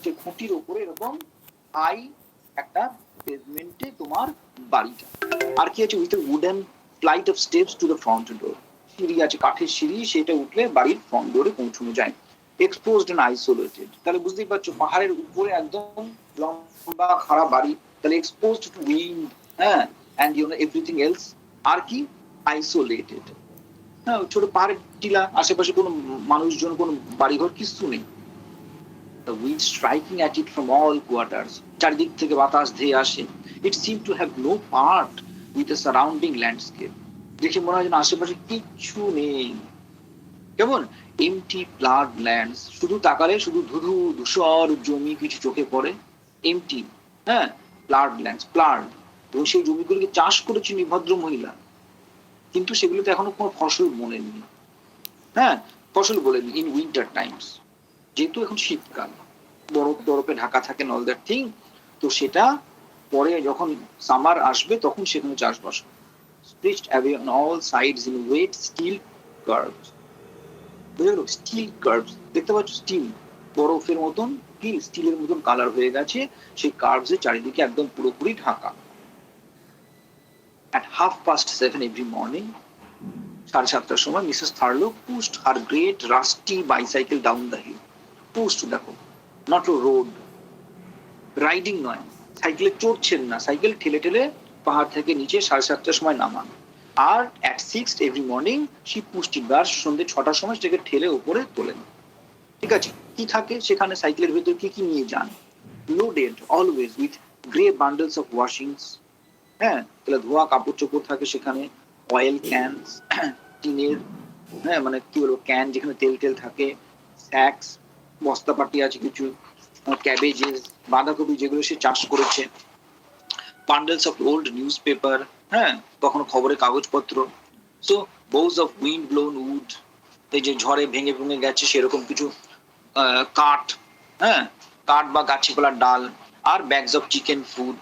সে খুঁটির উপরে এরকম হাই একটা পেভমেন্টে তোমার বাড়িটা। আর কি আছে, with wooden flight of steps to the front door, সিঁড়ি আছে, কাঠের সিঁড়ি, সেটা উঠলে বাড়ির ফ্রন্ট ডোরে পৌঁছানো যায়। এক্সপোজড এন্ড আইসোলেটেড, তাহলে বুঝতেই পারছো পাহাড়ের উপরে একদম লম্বা খাড়া বাড়ি, তাহলে এক্সপোজড টু উইন্ড, হ্যাঁ, and you know everything else. আর কি, আইসোলেটেড, হ্যাঁ, ছোট পাহাড়ের টিলা, আশেপাশে কোনো মানুষজন, কোনো বাড়িঘর কিছু নেই। The wind striking at it from all quarters, চারিদিক থেকে বাতাস ধেয়ে আসে। It seemed to have no part with the surrounding landscape, দেখে মনে হয় যেন আশেপাশে কিচ্ছু নেই, কেমন এমটি প্লাড ল্যান্ডস, শুধু তাকালে শুধু ধুধু ধূসর জমি কিছু চোখে পড়ে, এমটি, হ্যাঁ, প্লাড ল্যান্ডস, প্লাড, এবং সেই জমিগুলোকে চাষ করেছেন এই ভদ্র মহিলা, কিন্তু সেগুলোতে এখনো কোনো ফসল বোনেননি, হ্যাঁ, ফসল বলেনি ইন উইন্টার টাইমস, যেহেতু এখন শীতকাল, বরফ বরফে ঢাকা থাকে অল দ্যাট থিং, তো সেটা পরে যখন সামার আসবে তখন সেখানে চাষবাস হবে। Stretched away on all sides in wet steel curves, বুঝে গেল, স্টিল কার্ভস, দেখতে পাচ্ছ স্টিল, বরফের মতন কি স্টিলের মতন কালার হয়ে গেছে, সেই কার্ভস এর চারিদিকে একদম পুরোপুরি ঢাকা। At 7:30 every morning, 7:30 সময় Mrs থার্লো pushed her great rusty bicycle down the hill. Pushed, দেখো, নট রোড, রাইডিং নয়, সাইকেলে চড়ছেন না, সাইকেল ঠেলে ঠেলে পাহাড় থেকে নিচে 7:30 সময় নামান। আর at 6 every morning she pushed it, আর সন্ধ্যে 6টার সময় সেটাকে ঠেলে উপরে তোলেন। ঠিক আছে, কি থাকে সেখানে, সাইকেলের ভেতর কি কি নিয়ে যান, loaded always with grey bundles of washings, হ্যাঁ, তাহলে ধোয়া কাপড় চোপড় থাকে সেখানে, অয়েল ক্যানস, টিনের, হ্যাঁ, মানে কি বলবো, ক্যান যেখানে তেল তেল থাকে, স্যাক্স, বস্তাপাটি আছে কিছু, ক্যাবেজেস, বাঁধাকপি যেগুলো সে চাষ করেছে, bundles of old newspaper, হ্যাঁ, কখনো খবরের কাগজপত্র, so boughs of wind blown wood, এই যে ঝড়ে ভেঙে ভেঙে গেছে সেরকম কিছু কাঠ, হ্যাঁ, কাঠ বা গাছে পালার ডাল, আর ব্যাগস অফ চিকেন ফুড,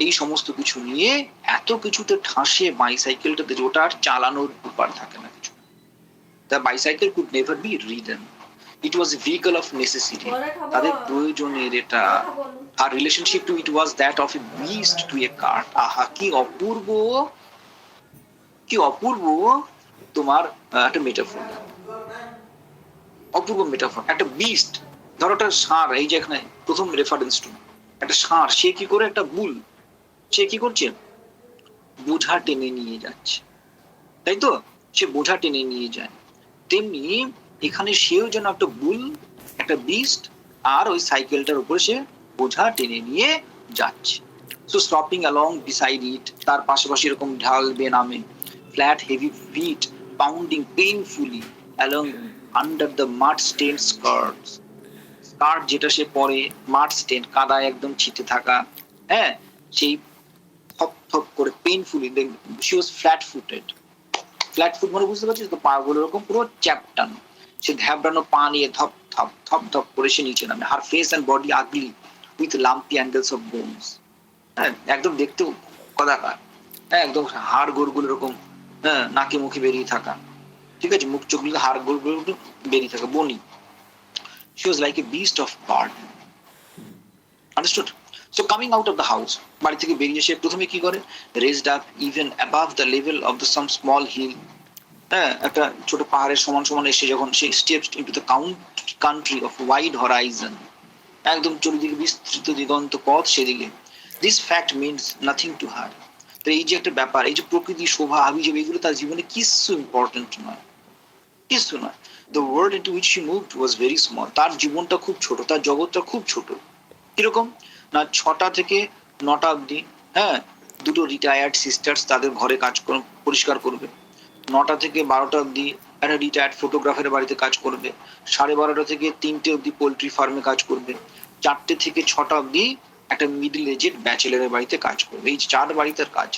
এই সমস্ত কিছু নিয়ে এত কিছুতে ঠাসে বাইসাইকেলটাতে, ওটা আর চালানোর ব্যাপার থাকে না কিছু। The bicycle could never be ridden. It was a vehicle of necessity. তাদের প্রয়োজনের এটা। আর relationship to it was that of a beast to a cart. আহা, কি অপূর্ব, কি অপূর্ব তোমার একটা মেটাফোর, অপূর্ব মেটাফোর। একটা বিস্ট, ধরো একটা ষাঁড়, এই যে এখানে প্রথম রেফারেন্স টু একটা ষাঁড়, সে কি করে, একটা বুল, সে কি করছে, বোঝা টেনে নিয়ে যাচ্ছে, তাই তো, সে বোঝা টেনে নিয়ে যায়, তেমনি এখানে সেও যেন একটা বুল, একটা বিস্ট, আর ওই সাইকেলটার উপরে সে বোঝা টেনে নিয়ে যাচ্ছে। So stopping along beside it, তার পাশাপাশি এরকম ঢাল বেয়ে নামে, flat heavy feet pounding painfully along under the mud stained skirts, skirt যেটা সে পরে, মাড স্টেন, কাদায় একদম ছিটে থাকা, হ্যাঁ, সেই থপ থপ করে painfully, she was flat footed, flat foot মানে বুঝতে পারছিস তো, পা গুলো এরকম পুরো চ্যাপটানো, সে ধ্যাবড়ানো পা নিয়ে ধপ ধপ ধপ ধপ করে সে নিচে নামে। Her face and body ugly with lumpy angles of bones, হ্যাঁ, একদম দেখতে কদাকার, হ্যাঁ, একদম হাড় গোড়গুলো এরকম, হ্যাঁ, নাকি মুখে বেরিয়ে থাকা, ঠিক আছে, মুখ চোখগুলো হাড় গোড়গুলো বেরিয়ে থাকা, বনি। She was like a beast of burden. Understood? So coming out of the house, বাড়ি থেকে বেরিয়ে সে প্রথমে কি করে, raised up even above the level of the some small hill, হ্যাঁ, একটা ছোট পাহাড়ের সমান সমান এসে যখন সে steps into the country of wide horizon, একদম চারিদিকে বিস্তৃত দিগন্ত পথ সেদিকে, this fact means nothing to her. তো এই যে একটা ব্যাপার, এই যে প্রকৃতি শোভা হাবিজাবি, এগুলো তার জীবনে কিছু ইম্পর্টেন্ট নয়, কিছু নয়। The world into which she moved was very small. তার জীবনটা খুব ছোট, তার জগৎটা খুব ছোট। কিরকম না, 6টা থেকে 9টা অব্দি, হ্যাঁ, দুটো রিটায়ার্ড সিস্টার্স তাদের ঘরে কাজ পরিষ্কার করবে, 9টা থেকে 12টা অব্দি একটা রিটায়ার্ড ফটোগ্রাফারের বাড়িতে কাজ করবে, 12:30 থেকে 3টে অব্দি পোল্ট্রি ফার্মে কাজ করবে, 4টে থেকে 6টা অব্দি একটা মিডল এজেড ব্যাচেলারের বাড়িতে কাজ করবে, এই 4 বাড়িতে কাজ।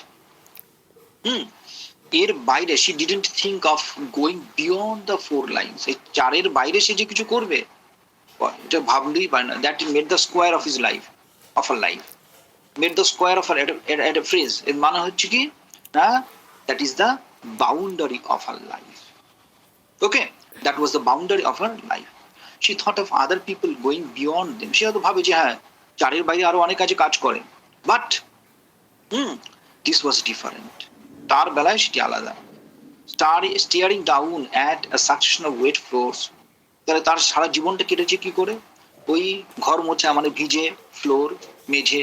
এর বাইরে she didn't think of going beyond the 4 lines, এই 4-এর বাইরে সে যে কিছু করবে এটা ভাবলেই পারে না। That made the square of his life, of her life, made the square of her at a phrase, এর মানে হচ্ছে কি না, that is the boundary of her life, okay, that was the boundary of her life. she thought of other people going beyond them. সে হয়তো ভাবে যে হ্যাঁ চারের বাইরে আরো অনেক কাজে কাজ করে, বাট this was different. তার বেলায় সেটি আলাদা। Staring down at a succession of wet floors, তাহলে তার সারা জীবনটা কেটেছে কি করে? ওই ঘর মোছা মানে ভিজে ফ্লোর, মেঝে,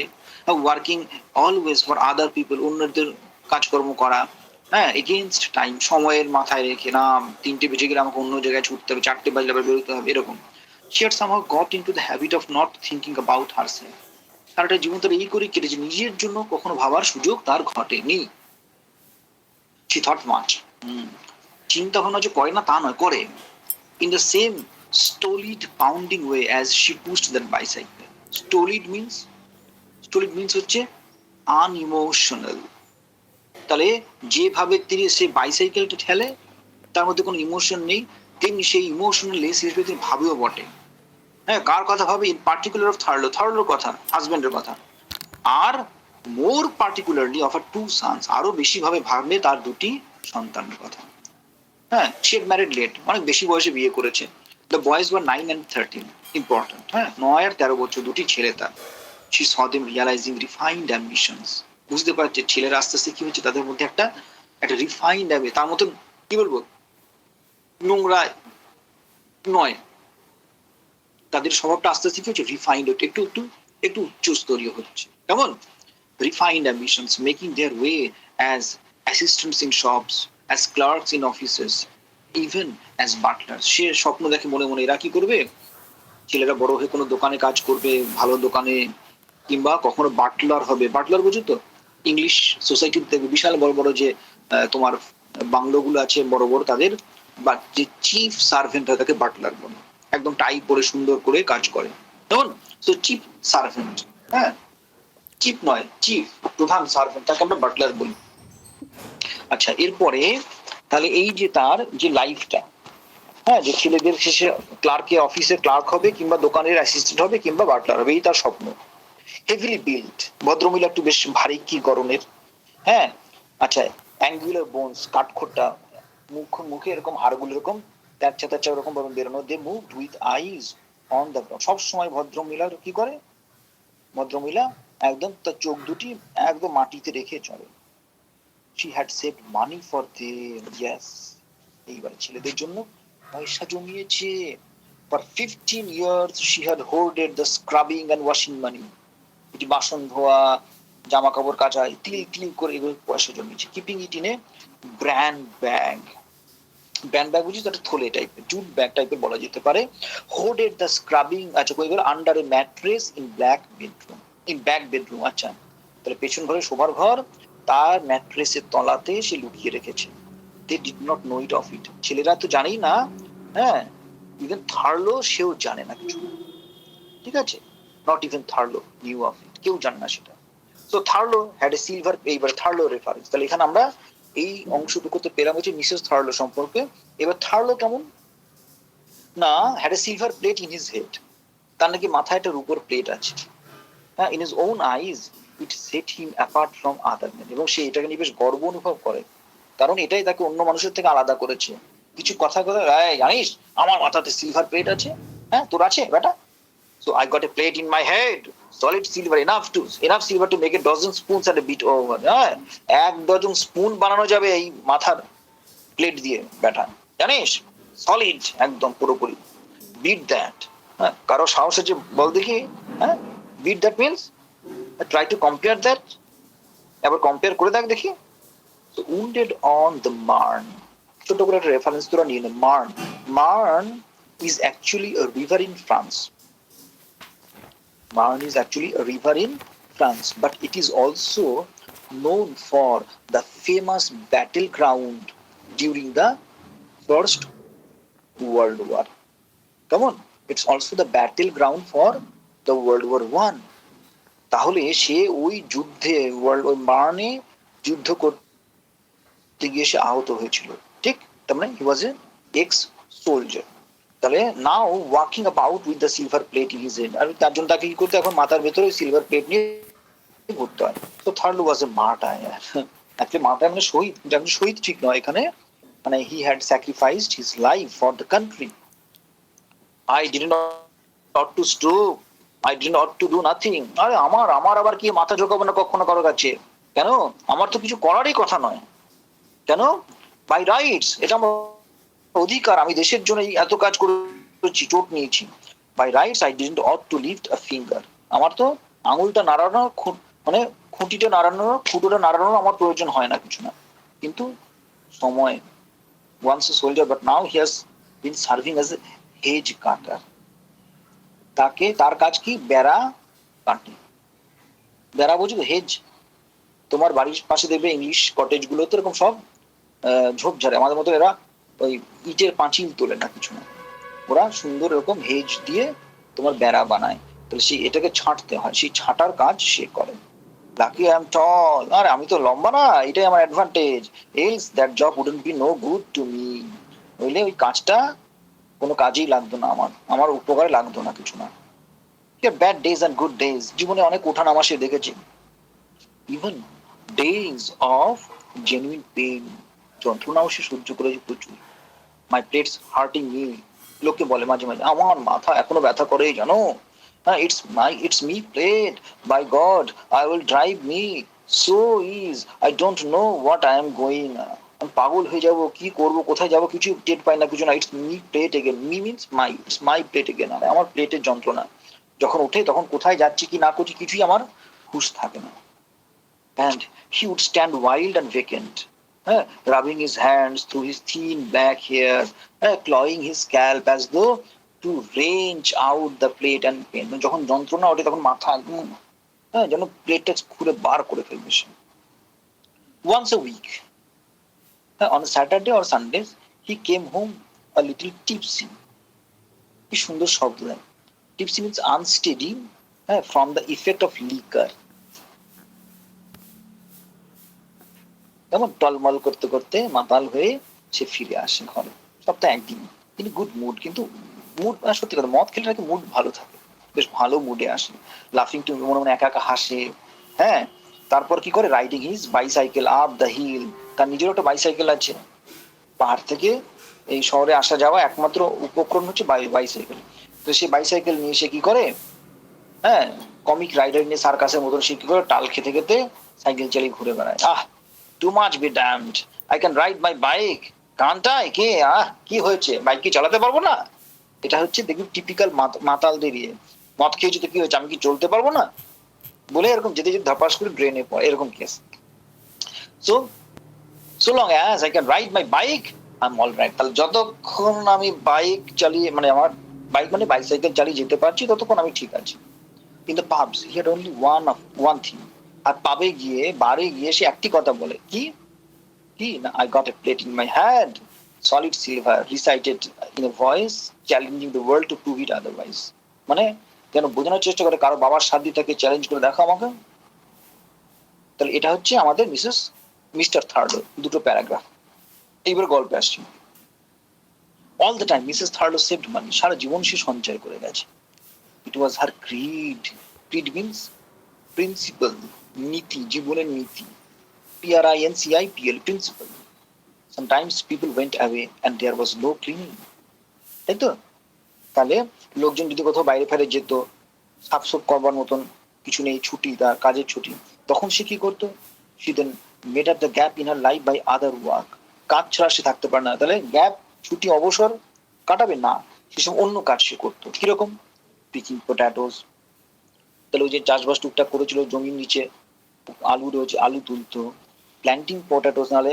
working always for other people, অন্যদের কাজকর্ম করা, হ্যাঁ, এগেইনস্ট টাইম, সময়ের মাথায় রেখে, না 3টে বেজে গেলে আমাকে অন্য জায়গায় ছুটতে হবে, 4টে বাজলে আবার বেরোতে হবে, এরকম। She had somehow got into the habit of not thinking about herself. সারাটা জীবন তার এই করে কেটেছে, নিজের জন্য কখনো ভাবার সুযোগ তার ঘটেনি। She thought much. চিন্তা ভাবনা যে করে না তা নয়, করে। In the same stolid pounding way as she pushed that bicycle. Stolid means হচ্ছে unemotional. তাহলে যেভাবে তিনি সেই বাইসাইকেলটা ঠেলে তার মধ্যে কোনো ইমোশন নেই, তেমনি সেই ইমোশনালেস হিসেবে তিনি ভাবেও বটে। হ্যাঁ, কার কথা ভাবে? ইন পার্টিকুলার অফ থার্লোর কথা, হাজবেন্ডের কথা। আর মোর পার্টিকুলারলি অফ আর 2 sons, আরো বেশি ভাবে ভাববে তার 2টি সন্তানের কথা। হ্যাঁ, she had married late, অনেক বেশি বয়সে বিয়ে করেছে। The boys were 9 and 13, important, হ্যাঁ, 9 আর 13 বছর, 2টি ছেলে তার। She saw them realizing refined ambitions. বুঝতে পারছে ছেলেরা আস্তে আস্তে কি হচ্ছে, তাদের মধ্যে একটা রিফাইন্ড হবে, তার মতন কি বলবো নোংরা নয়, তাদের স্বভাবটা আস্তে আস্তে কি হচ্ছে, রিফাইন্ড হচ্ছে, একটু উচ্চ স্তরীয় হচ্ছে। কেমন? Refined ambitions, making their way as assistants in shops, as clerks in offices, even as butlers. সে স্বপ্ন দেখে মনে মনে এরা কি করবে, ছেলেরা বড় হয়ে কোনো দোকানে কাজ করবে, ভালো দোকানে, কিংবা কখনো বাটলার হবে। বাটলার বুঝো তো, ইংলিশ সোসাইটিতে দেখবে বিশাল বড় বড় যে তোমার বাংলোগুলো আছে বড় বড়, তাদের বা যে চিফ সার্ভেন্ট হয় তাকে বাটলার বলে, একদম টাই পরে সুন্দর করে কাজ করে, কেমন? তো চিফ সার্ভেন্ট, হ্যাঁ, চিফ নয়, চিফ, প্রধান সার্ভেন্ট, তাকে আমরা বাটলার বলি। আচ্ছা, এরপরে তাহলে এই যে তার যে লাইফটা, হ্যাঁ, যে ছেলেদের শেষে ক্লার্কে অফিসে ক্লার্ক হবে, কিংবা দোকানের অ্যাসিস্ট্যান্ট হবে, কিংবা বাটলার হবে, এই তার স্বপ্ন। হেভিলি বিল্ড, ভদ্রমহিলা একটু বেশ ভারী কি গরনের, হ্যাঁ। আচ্ছা, অ্যাঙ্গুলার বোনস, কাঠখোট্টা, মুখে এরকম হাড়গুলো এরকম তেরচা এরকম ভাবে বেরোনো। They moved with eyes on the ground, সবসময় ভদ্রমহিলার কি করে, ভদ্রমহিলা একদম তার চোখ দুটি একদম মাটিতে রেখে চলে। She had saved money for them, yes, এইবার ছেলেদের জন্য পয়সা জমিয়েছে। For 15 years she had hoarded the scrubbing and washing money. এটি বাসন ধোয়া, জামা কাপড় কাচা, তিল করে এগুলো পয়সা জমিয়েছে। Keeping it in a brand bag, বুঝিস, একটা থলে টাইপের, জুট ব্যাগ টাইপের বলা যেতে পারে। Hoarded the scrubbing, আচ্ছা কই গেল, under a mattress in back bedroom, আচ্ছা, তাহলে পেছন ঘরে, শোবার ঘর, তার ম্যাট্রেসের তলাতে সে লুকিয়ে রেখেছে। They did not know it of it. ছেলেরা তো জানেই না, হ্যাঁ, ইভেন থার্লো সেও জানে না কিছু, ঠিক আছে, not even Thurlow knew of it, কেউ জানে না সেটা। So Thurlow had a silver, এইবার থার্লো রেফারেন্স, তাহলে এখানে আমরা এই অংশটুকুতে পেলাম হচ্ছে মিসেস থার্লো সম্পর্কে। এবার থার্লো কেমন না, had a silver plate in his head, তার নাকি মাথায় একটা রূপোর প্লেট আছে, হ্যাঁ, in his own eyes it set him apart from other men, এবং সে এটাকে নিয়ে বেশ গর্ব অনুভব করে, কারণ এটাই তাকে অন্য মানুষের থেকে আলাদা করেছে। কিছু কথা জানিস আমার মাথাতে সিলভার প্লেট আছে, হ্যাঁ, তোর আছে বেটা? So I got a plate in my head, solid silver, enough silver to make a dozen spoons and a bit over. হ্যাঁ, 1 ডজন স্পুন বানানো যাবে এই মাথার প্লেট দিয়ে বেটা, জানিস, সলিড একদম পুরোপুরি। বিট দ্যাট, হ্যাঁ, কারো সাহস আছে বল দেখি, হ্যাঁ, but that means try to compare that, এবার কম্পেয়ার করে দেখ দেখি। So wounded on the Marne, ছোট করে একটা রেফারেন্স তোরা নিয়ে নে। Marne is actually a river in France. Marne is actually a river in France, but it is also known for the famous battleground during the First World War. Come on, it's also the battleground for the World War I. তাহলে সে ওই যুদ্ধে ওই মার্নে যুদ্ধ করতে গিয়ে সে আহত হয়েছিল, ঠিক? তার মানে হি ওয়াজ এ এক্স সোলজার। তাহলে now walking about with the silver plate in his head, আর তার জন্য তাকে কি করতে, এখন মাথার ভেতরে সিলভার প্লেট নিয়ে ঘুরতে হয়। তো থার্লো ওয়াজ এ মার্টায়ার, অ্যাকচুয়ালি মার্টায়ার মানে শহীদ, শহীদ ঠিক নয় এখানে, মানে he had sacrificed his life for the country. I didn't ought to stoop. I didn't ought to do nothing. আরে আমার আমার আবার কি মাথা ঝোঁকাবো না কখনো কারো কাছে? কেন? আমার তো কিছু করারই কথা নয়। কেন? বাই রাইটস, এটা আমার অধিকার। আমি দেশের জন্য এত কাজ করেছি, চোট নিয়েছি। By rights I didn't ought to lift a finger. আমার তো আঙুলটা নাড়ানো, মানে খুঁটিটা নাড়ানো, ফুটোটা নাড়ানোর আমার প্রয়োজন হয় না, কিছু না। কিন্তু সময়, once a soldier but now he has been serving as a hedge cutter. তাকে, তার কাজ কি? বেড়া কাটে। বেড়া বুঝো তো? হেজ। তোমার বাড়ির পাশে দেখবে ইংলিশ কটেজ গুলোতে এরকম সব ঝোপঝাড়ে, আমাদের মতো এরা ওই ইটের পাঁচিল তোলে না, কিছু না। ওরা সুন্দর এরকম হেজ দিয়ে তোমার বেড়া বানায়। তাহলে সেই এটাকে ছাঁটতে হয়, সেই ছাঁটার কাজ সে করে। লাকি আই এম টল, আরে আমি তো লম্বা না, এটাই আমার advantage. Else that job wouldn't be no good to me. নইলে ওই কাজটা কোনো কাজেই লাগতো না, আমার আমার উপকারে লাগতো না, কিছু না। Bad days and good days, জীবনে অনেক ওঠানামা সে দেখেছি। Even days of genuine pain, যন্ত্রণাও সে সহ্য করেছে প্রচুর। মাই প্লেটস হার্টিং মি, লোকে বলে মাঝে মাঝে আমার মাথা এখনো ব্যথা করে, জানো? It's me plate, by God I will drive me so is, I don't know what I am going. আমি পাগল হয়ে যাবো, কি করবো, কোথায় যাবো, কিছু টের পাই না, কিছু না। It's me plate again, me means my, it's my plate again. আমার প্লেটের যন্ত্রণা যখন ওঠে, তখন কোথায় যাচ্ছি কি না করছি কিছুই আমার হুঁশ থাকে না। And he would stand wild and vacant, rubbing his hands through his thin black hair, clawing his scalp as though to wrench out the plate and pain. যখন যন্ত্রণা ওঠে তখন মাথা একদম যেন প্লেটটা খুলে বার করে ফেলবে সে। Once a week, on a Saturday or Sundays, he came home a little tipsy. কি সুন্দর শব্দ দেয়। Tipsy means unsteady from the effect of liquor. যেমন টলমল করতে করতে মাতাল হয়ে সে ফিরে আসে ঘরে, সপ্তাহে একদিন। তিনি গুড মুড, কিন্তু মুড সত্যি কথা, মদ খেলে নাকি মুড ভালো থাকে, বেশ ভালো মুডে আসে। লাফিং টু, মনে মনে একা একা হাসে। হ্যাঁ, তারপর কি করে? Riding his bicycle up the hill, তার নিজের একটা বাইসাইকেল আছে। পাহাড় থেকে এই শহরে আসা যাওয়া একমাত্র উপকরণ হচ্ছে বাইসাইকেল। তো সে বাইসাইকেল নিয়ে সে কি করে? হ্যাঁ, কমিক রাইডার নিয়ে সার্কাসের মতন সে কি করে? টাল খেতে খেতে সাইকেল চালিয়ে ঘুরে বেড়ায়। Too much be damned. I can ride my bike. Can't I? কে কি হয়েছে? বাইক কি চালাতে পারবো না? এটা হচ্ছে দেখবি টিপিক্যাল মাতালদের ইয়ে। মদ খেয়েছি তো কি হয়েছে, আমি কি চলতে পারবো না বলে এরকম যেতে যেতে ধাপাস করে ড্রেনে পড়ে, এরকম case. So long as I can ride my bike, I'm all right. তাহলে যতক্ষণ আমি বাইক চালিয়ে, মানে আমার বাইক মানে বাইসাইকেল চালিয়ে যেতে পারছি, ততক্ষণ আমি ঠিক আছি। In the pubs, he had only one thing. আর পাবে গিয়ে, বারে গিয়ে সে একটি কথা বলে, কি কি না, I got a plate in my hand, solid silver, recited in a voice challenging the world to prove it otherwise. মানে যেন বোঝানোর চেষ্টা করে কারো বাবার সাথে তাকে চ্যালেঞ্জ করে দেখো আমাকে। তাহলে এটা হচ্ছে আমাদের মিস্টার থার্ডো, দুটো প্যারাগ্রাফ। এইবার গল্পে আসছি। All the time Mrs Thurlow saved money, সারা জীবন সে সঞ্চয় করে গেছে। It was her creed. Creed means principle, নীতি, জীবনের নীতি। PRINCIPL, principle. Sometimes people went away and there was no cleaning. তাই তো? তাহলে লোকজন যদি কোথাও বাইরে ফেরে যেত, সাফসুফ করবার মতন কিছু নেই, ছুটি, তার কাজের ছুটি, তখন সে কি করতো? She then made up the gap in her life by other work. কাজ ছাড়া সে থাকতে পারে না। তাহলে গ্যাপ, ছুটি, অবসর কাটাবে না, সেসব অন্য কাজ সে করতো। কিরকম? Picking potatoes. তাহলে ওই যে চাষবাস টুকটাক করেছিল জমির নিচে, আলু রয়েছে, আলু তুলতো। প্ল্যান্টিং পটাটোস, নাহলে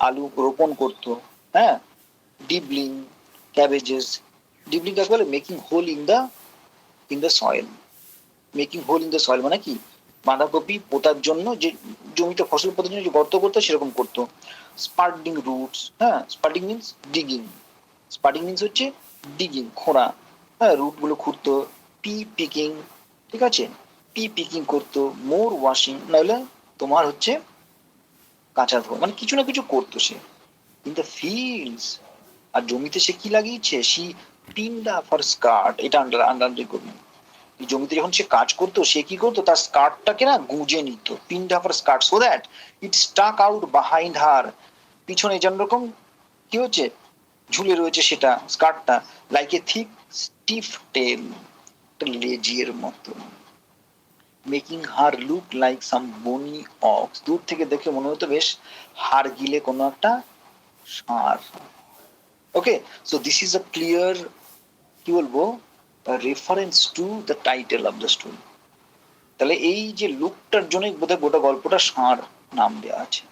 আলু রোপণ করতো। হ্যাঁ, ডিবলিং ক্যাবেজেস। ডিবলিং কাকে বলে? Making hole in the soil. Making hole in the soil মানে কি? বাঁধাকপি পোতার জন্য যে জমিতে ফসল পোতার জন্য যে গর্ত করতো, সেরকম করতো। স্পার্ডিং রুটস, হ্যাঁ, স্পার্ডিং মিনস ডিগিং। স্পার্ডিং মিনস হচ্ছে ডিগিং, খোঁড়া। হ্যাঁ, রুট গুলো খুঁড়তো। পি পিকিং, ঠিক আছে, পি পিকিং করতো। মোর ওয়াশিং, নাহলে তোমার হচ্ছে কাঁচা ধোয়া, মানে কিছু না কিছু করতো সে। ইন দ্য ফিল্ডস, আর জমিতে সে কি লাগিয়েছে? She pinned her for skirt. এটা আন্ডারলাইন করবেন। জমিতে যখন সে কাজ করতো, সে কি করতো? তার স্কার্টটাকে না গুঁজে নিত। Pinned her for skirt, so that it stuck out behind her. পিছনে যেন রকম কি হচ্ছে, ঝুলে রয়েছে সেটা, স্কার্টটা, লাইক এ থিক স্টিফ টেল, লেজির মতো, মেকিং হার লুক লাইক সাম বনি অক্স, দূর থেকে দেখে মনে হতো বেশ হাড় গিলে কোনো একটা ষাঁড়। Okay, so this is a clear, কি বলবো, reference to the title of the story. তাহলে এই যে লুকটার জন্যই বোধহয় গোটা গল্পটা ষাঁড় নাম দেওয়া আছে।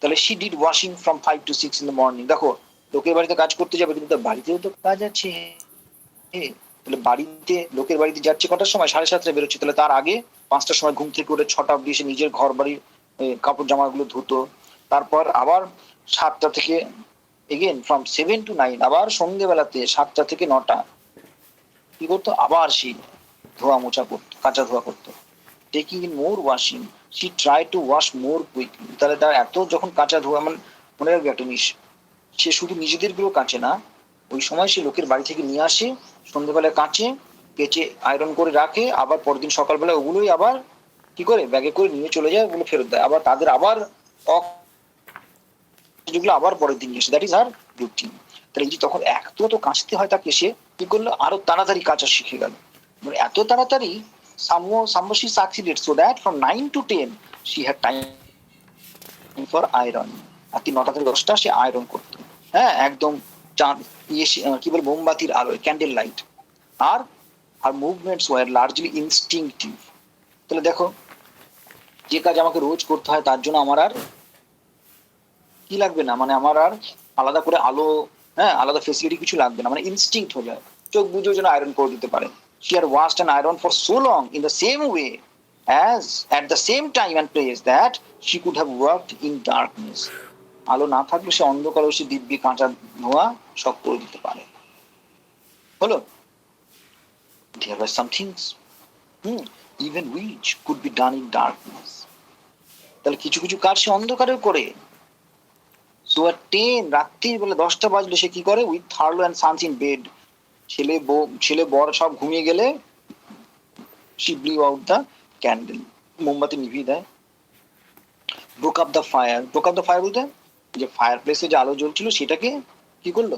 তাহলে she did washing from 5 to 6 in the morning. দেখো, লোকের বাড়িতে কাজ করতে যাবে, কিন্তু তার বাড়িতেও তো কাজ আছে। তাহলে বাড়িতে, লোকের বাড়িতে যাচ্ছে কটার সময়? 7:30 বেরোচ্ছে। তাহলে তার আগে 5টার সময় ঘুম থেকে উঠে 6টা অব্দি এসে নিজের ঘর বাড়ির কাপড় জামাগুলো ধুতো। তারপর আবার 7টা থেকে এগেন ফ্রম 7 to 9, আবার সন্ধ্যেবেলাতে 7টা থেকে 9টা কি করতো? আবার সেই ধোয়া মোছা করতো, কাঁচা ধোয়া করতো। Taking in more washing, she try to wash more quickly. তাহলে তার এত যখন কাঁচা ধোয়া, মানে মনে রাখবে একটা জিনিস, সে শুধু নিজেদের গুলো কাঁচে না, ওই সময় সে লোকের বাড়ি থেকে নিয়ে আসে, সন্ধ্যেবেলায় কাঁচে, কেচে আয়রন করে রাখে, আবার পরের দিন সকালবেলা ওগুলোই আবার কি করে ব্যাগে করে নিয়ে চলে যায়, ওগুলো ফেরত দেয়, আবার তাদের আবার যেগুলো আবার পরের দিন এসে, দ্যাট ইজ আর রুটিন। তাহলে এই যে তখন এত তো কাঁচতে হয় তাকে, সে কি করলো? আরো তাড়াতাড়ি কাঁচা শিখে গেল। মানে এত তাড়াতাড়ি somehow she succeeded so that from 9 to 10 she had time for iron। আর 9টা থেকে 10টা সে আয়রন করতো। হ্যাঁ, একদম চাঁদ কি বল, মোমবাতির আলোয়, ক্যান্ডেল লাইট। আর আর মুভমেন্টস ওয়ার লার্জলি ইনস্টিংক্টিভ। তাহলে দেখো, যে কাজ আমাকে রোজ করতে হয় তার জন্য আমার আর কি লাগবে না, মানে আমার আর আলাদা করে আলো, হ্যাঁ, আলাদা ফেসিলিটি কিছু লাগবে না, মানে ইনস্টিংক্ট হয়ে যায়, চোখ বুঝেও যেন আয়রন করে দিতে পারে। She had washed and ironed for so long in the same way as at the same time and place that she could have worked in darkness। আলো না থাকলে সে অন্ধকারেও সে দিব্যি কাঁচা ধোয়া সব করে দিতে পারে। হলো, there were some things even which could be done in darkness। তাহলে কিছু কিছু কাজ সে অন্ধকারেও করে। So at 10, রাত্রির বেলা 10টা বাজলে সে কি করে? With Thurlow and sons in bed, ছেলে বর সব ঘুমিয়ে গেলে she blew out the candle, মোমবাতি নিভিয়ে দেয়। broke up the fire, broke up the fire বলতে যে ফায়ার প্লেসে যে আলো জ্বলছিল সেটাকে কি করলো?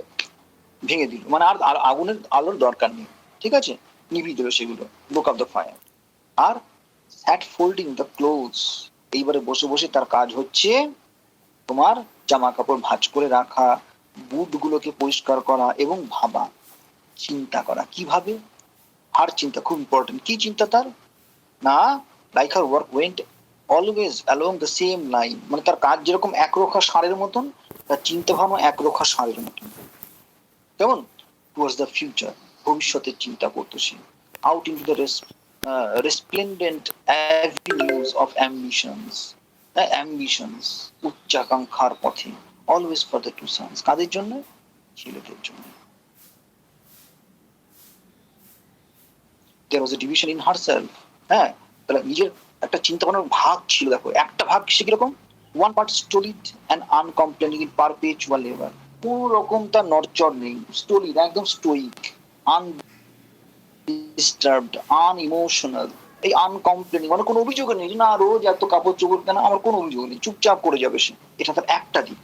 ভেঙে দিল, মানে আর আগুনের আলোর দরকার নেই, ঠিক আছে, নিভিয়ে দিল সেগুলো, broke up the fire। R sat folding the clothes, এইবারে বসে বসে তার কাজ হচ্ছে তোমার জামা কাপড় ভাঁজ করে রাখা, বুটগুলোকে পরিষ্কার করা এবং ভাবা, চিন্তা করা। কিভাবে? আর চিন্তা খুব ইম্পর্টেন্ট। কি চিন্তা তার? না, like her work went always along the same line, মানে তার কাজ যেরকম একরোখা ষাঁড়ের মতন, তার চিন্তা ভাবনা একরোখা ষাঁড়ের মতন। কেমন? টুয়ার্ডস দ্য ফিউচার, ভবিষ্যতের চিন্তা করতো সে। Out into the resplendent avenues of ambitions, উচ্চাকাঙ্ক্ষার পথে, always for the two sons. কাদের জন্য? ছেলেদের জন্য। There was a division in herself। হ্যাঁ, তাহলে নিজের একটা চিন্তা ভাবনার ভাগ ছিল। দেখো, একটা ভাগ সে কিরকম? one part stolid and uncomplaining in perpetual labor, কোন রকম তার নড়চড় নেই, stolid, একদম stoic, undisturbed, unemotional, এই uncomplaining মানে কোনো অভিযোগ নেই, না রোজ এত কাপড় চোপড় কেন, আমার কোনো অভিযোগ নেই, চুপচাপ করে যাবে সে। এটা তার একটা দিক।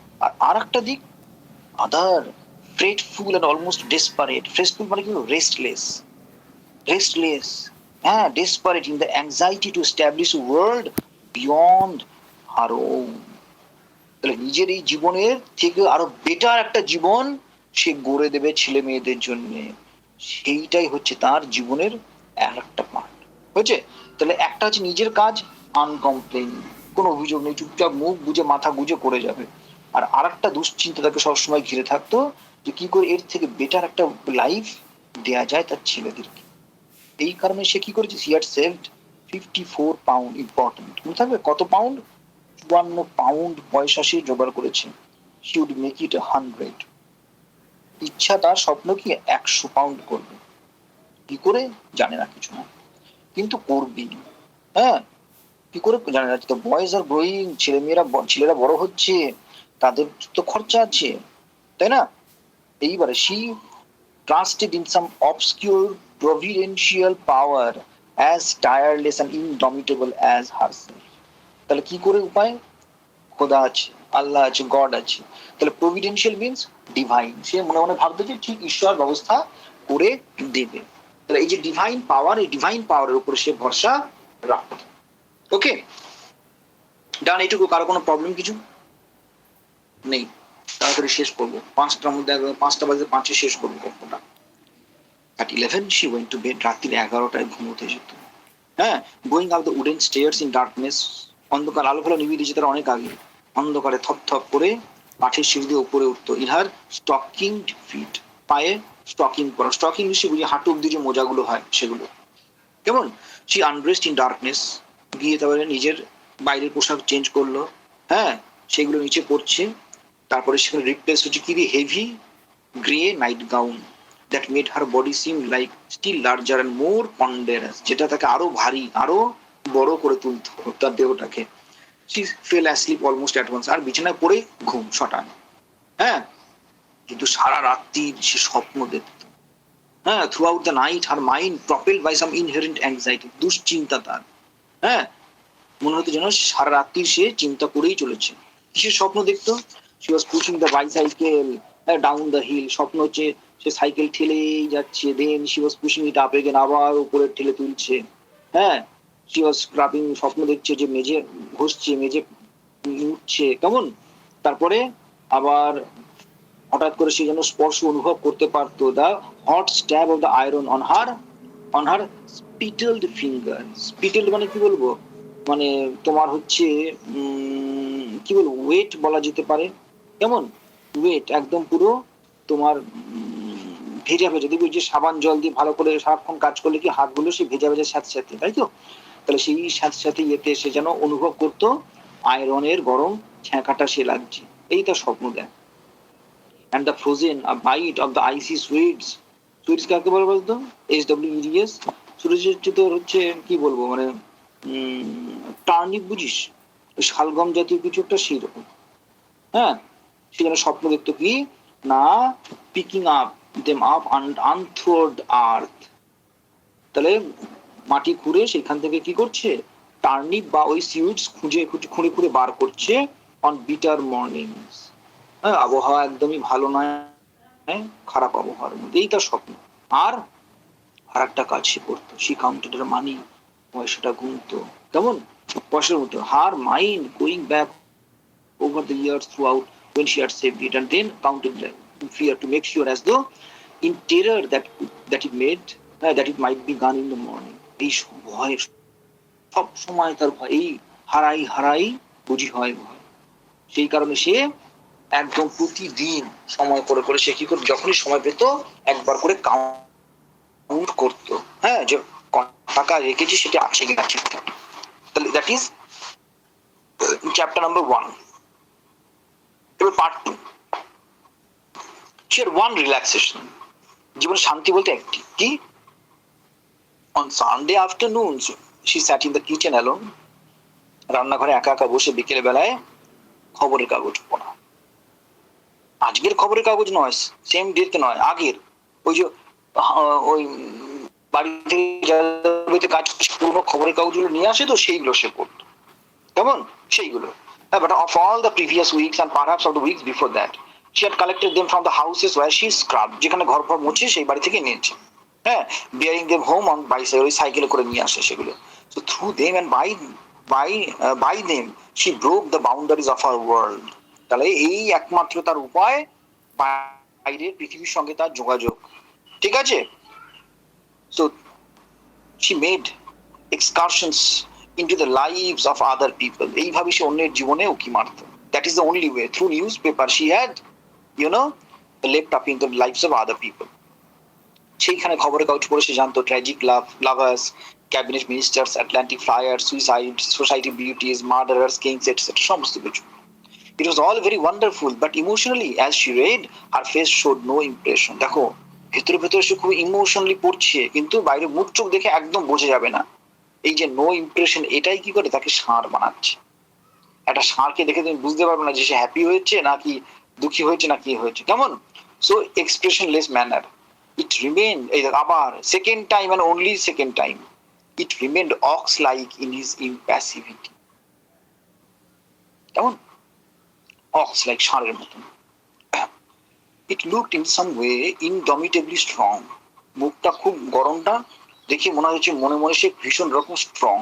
আর একটা দিক, আদার fretful and almost desperate। fretful মানে কি? restless, desperate in the anxiety to establish a world beyond her own। তাহলে নিজের এই জীবনের থেকে আরো বেটার একটা জীবন সে গড়ে দেবে ছেলে মেয়েদের জন্য, সেইটাই হচ্ছে তার জীবনের আর একটা পার্ট হয়েছে। তাহলে একটা হচ্ছে নিজের কাজ, আনকমপ্লেইন, কোনো অভিযোগ নেই, চুপচাপ মুখ বুঝে মাথা গুজে করে যাবে। আর আরেকটা দুশ্চিন্তা তাকে সবসময় ঘিরে থাকতো, যে কি করে এর থেকে বেটার একটা লাইফ দেয়া যায় তার ছেলেদেরকে। এই কারণে সে কি করেছে? she had saved 54 pound. Important মনে থাকবে, কত পাউন্ড? 54 পাউন্ড পয়সা সে জোগাড় করেছে। she would make it 100। ইচ্ছা, তার স্বপ্ন কি 100 পাউন্ড করবে। কি করে জানে না, কিছু না, কিন্তু করবি। হ্যাঁ, কি করে জানে না? তো বয়েজ আর গ্রোয়িং, ছেলেরা বড় হচ্ছে, তাদের তো খরচা আছে, তাই না? এইবারে she trusted in some obscure providential power as tireless and indomitable as herself। তাহলে কি করে উপায়? খোদা আছে, আল্লাহ আছে, গড আছে। তাহলে প্রভিডেন্সিয়াল মিনস ডিভাইন। সে মনে মনে ভাবতো যে ঠিক ঈশ্বর ব্যবস্থা করে দেবে। তাহলে এই যে ডিভাইন পাওয়ার, এই ডিভাইন পাওয়ারের উপরে সে ভরসা রাখে। ওকে, ডান। এইটুকু কারো কোনো প্রবলেম কিছু নেই? তাড়াতাড়ি শেষ করবো, 5টার মধ্যে 5টা বাজে 5-এ শেষ করবো গল্পটা। At 11 she went to bed. রাত্রি 11টায় ঘুমোতে যেত। হ্যাঁ, going up the wooden stairs in darkness, অন্ধকার, আলো ফেলা নিভিয়ে দিয়েছে তারা অনেক আগে, অন্ধকারে থপ থপ করে কাঠের সিঁড়ি দিয়ে উপরে উঠতো। ইহার স্টকিং ফিট, পায়ে স্টকিং পরা, স্টকিং নিশ্চয়ই বুঝি হাঁটু অব্দি যে মোজাগুলো হয় সেগুলো। কেমন? সে আনড্রেসড ইন ডার্কনেস, গিয়ে তারপরে নিজের বাইরের পোশাক চেঞ্জ করলো। হ্যাঁ, সেগুলো নিচে পড়ছে। তারপরে সেখানে রিপ্লেস হচ্ছে কি দিয়ে, heavy grey night gown that made her body seem like still larger and more ponderous, যেটা তাকে আরো ভারী, আরো বড় করে তুলতো তার দেহটাকে। she fell asleep almost at once, আর বিছানায় পড়ে ঘুম শটান। হ্যাঁ, কিন্তু সারা রাত্রি সে স্বপ্ন দেখত। হ্যাঁ, throughout the night her mind propelled by some inherent anxiety, দুশ্চিন্তা তার। হ্যাঁ, মনে হতো যেন সারা রাত্রি সে চিন্তা করেই চলেছে। কিসের স্বপ্ন দেখতো? she was pushing the bicycle down the hill, স্বপ্ন হচ্ছে সে সাইকেল ঠেলেই যাচ্ছে, দেন she was pushing it up again, আবার উপরে ঠেলে তুলছে। হ্যাঁ, she was scrubbing, স্বপ্ন দেখছে যে মেঝে ঘষছে, মেঝে মুছছে, কেমন? তারপরে আবার হঠাৎ করে সে যেন স্পর্শ অনুভব করতে পারতো, the hot stab of the iron on her spittled finger. spittled মানে কি বলবো, মানে তোমার হচ্ছে কি বলবো, ওয়েট বলা যেতে পারে। কেমন? ওয়েট একদম পুরো তোমার ভেজা ভেজা, দেখবে যে সাবান জল দিয়ে ভালো করে সারাক্ষণ কাজ করলে কি হাতগুলো সে ভেজা ভেজা সাথে সাথে, তাই তো? তাহলে সেই সাথে সাথে ইয়েতে সে যেন অনুভব করতো আয়রনের গরম ছ্যাঁকাটা সে লাগছে, এই তার স্বপ্ন দেয়। and the frozen a bite of the icy sweets, sweets কাকে বলে বলতো? SWEDS, সুইটস তো হচ্ছে কি বলবো, মানে টার্নিপ বুঝিস, শালগম জাতীয় কিছু একটা, সেই রকম। হ্যাঁ, সেখানে স্বপ্ন দেখতো কি না, পিকিং আপ দেম আপ আনথ্রোড আর্থ, তাহলে মাটি খুঁড়ে সেখান থেকে কি করছে, টার্নিপ বা ওই সিউডস খুঁড়ে খুঁড়ে বার করছে অন বিটার মর্নিংস। হ্যাঁ, আবহাওয়া একদমই ভালো নয়, খারাপ আবহাওয়ার মধ্যে, এই তার স্বপ্ন। আর একটা কাজ সে করতো, সে কাউন্টেডের মানি, পয়সাটা গুনতো। কেমন? পয়সার মতো her mind going back over the years throughout when she had saved it and then counted them in fear to make sure as though in terror that it made that it might be gone in the morning. এই ভয়, সব সময় তার ভয়, এই হারাই হারাই বুঝি হয় ভয়। সেই কারণে সে একদম প্রতিদিন সময় করে করে সে কি করতো, যখনই সময় পেত একবার করে কাউন্ট করতো। হ্যাঁ, যে টাকা রেখেছি সেটা আছে কিনা ঠিকঠাক। তাহলে দ্যাট ইজ চ্যাপ্টার নাম্বার 1। এবার part 2, she had one relaxation, জীবনে শান্তি বলতে একটি, কি? on Sunday afternoons she sat in the kitchen alone, রান্নাঘরে একা একা বসে বিকেল বেলায় খবরের কাগজ পড়া। আজকের খবরের কাগজ নয়, সেম ডেট নয়, আগের ওই যে ওই বাড়িতে কাজ পুরনো খবরের কাগজগুলো নিয়ে আসে তো, সেইগুলো সে পড়তো। কেমন? সেইগুলো। But of all the previous weeks and perhaps of the weeks before that, she had collected them from the houses where she scrubbed, যেখানে ঘর ঘর মুছে সেই বাড়ি থেকে নিয়েছে। হ্যাঁ, bearing them home on bicycle, ওই সাইকেলে করে নিয়ে আসে সেগুলো। So through them and by them she broke the boundaries of her world. তাহলে এই একমাত্র তার উপায় বাইরের পৃথিবীর সঙ্গে তার যোগাযোগ। ঠিক আছে? So she made excursions into the lives of other people, এইভাবে সে অন্যের জীবনে উকি মারত। That is the only way, through newspaper she had leapt up into the lives of other people. সেইখানে খবরের কাগজ পড়ে সে জানতো tragic lovers, cabinet ministers, Atlantic flyer, suicide, society beauties, murderers, kings etcetera, সমস্ত কিছু। It was all very wonderful, but emotionally as she read, her face showed no impression. দেখো, ভেতরে ভেতরে সে খুব ইমোশনালি পড়ছে, কিন্তু বাইরে মুখ চোখ দেখে একদম বোঝা যাবে না। এই যে নো ইমপ্রেশন, এটাই কি করে তাকে ষাঁড় বানাচ্ছে। একটা ষাঁড়কে দেখে তুমি বুঝতে পারবে না যে সে হ্যাপি হয়েছে নাকি দুঃখী হয়েছে না কি হয়েছে। কেমন? সো এক্সপ্রেশনলেস ম্যানার, ইট রিমেইনড, এই আবার second time and only second time, it remained ox-like in his impassivity. কেমন? ox-like, ষাঁড়ের মতন। It looked in some way indomitably strong. মুখটা খুব গরমটা দেখে মনে হচ্ছে মনে মনে সে ভীষণ রকম স্ট্রং,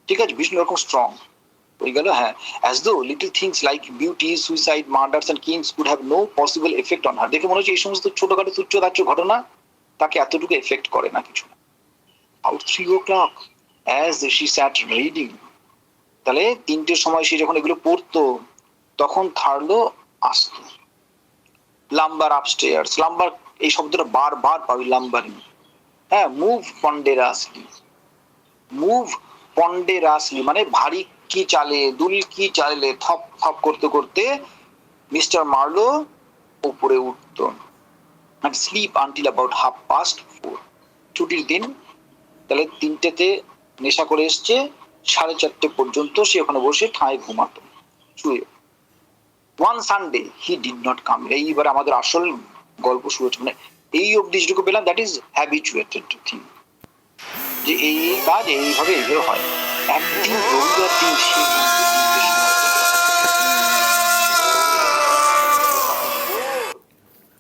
ঠিক আছে, ভীষণ রকম স্ট্রং হয়ে গেল। হ্যাঁ, as though little things like beauty, suicide, murders and kings could have no possible effect on her. দেখে মনে হচ্ছে এই সমস্ত ছোটখাটো তুচ্ছ-তাচ্ছ ঘটনা তাকে এতটুকু এফেক্ট করে না কিছু। About 3 o'clock as she sat reading, তাহলে 3টের সময় সে যখন এগুলো পড়তো তখন থার্লো আসতো। লাম্বার আপস্টেয়ার্স, লাম্বার এই শব্দটা বারবার পাবি, লাম্বারিং। হ্যাঁ, মুভ পন্ডেরাসলি, মুভ পন্ডেরাসলি মানে ভারী কি চালে, দুল কি চালে থপ থপ করতে করতে মিস্টার মার্লো উপরে উঠতো। and sleep until about 4:30. ছুটির দিন, তাহলে 3টেতে নেশা করে এসছে, 4:30 পর্যন্ত সে ওখানে বসে ঠায় ঘুমাতো শুয়ে। One Sunday he did not come. এইবার আমাদের আসল গল্প শুরু হচ্ছে, মানে এই অবধি যেটুকু পেলাম that is habituated to think যে এই কাজ এইভাবে এইভাবে হয়। একদিন রবিবার দিন সে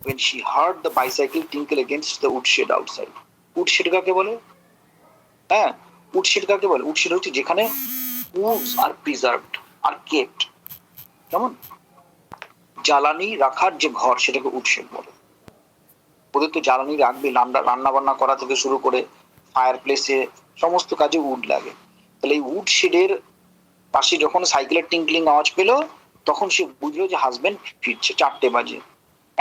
when she heard the bicycle tinkle against the woodshed outside. woodshed কাকে বলে? হ্যাঁ, woodshed কাকে বলে? woodshed হচ্ছে যেখানে woods are preserved R kept, কেমন জ্বালানি রাখার যে ঘর সেটাকে উডশেড বলে। ওদের তো জ্বালানি রাখবে, রান্না বান্না করা থেকে শুরু করে ফায়ার প্লেসে সমস্ত কাজে উড লাগে। তাহলে এই উড শেডের পাশে যখন সাইকেলের টিঙ্কলিং আওয়াজ পেল তখন সে বুঝলো যে হাজবেন্ড ফিরছে, 4টে বাজে,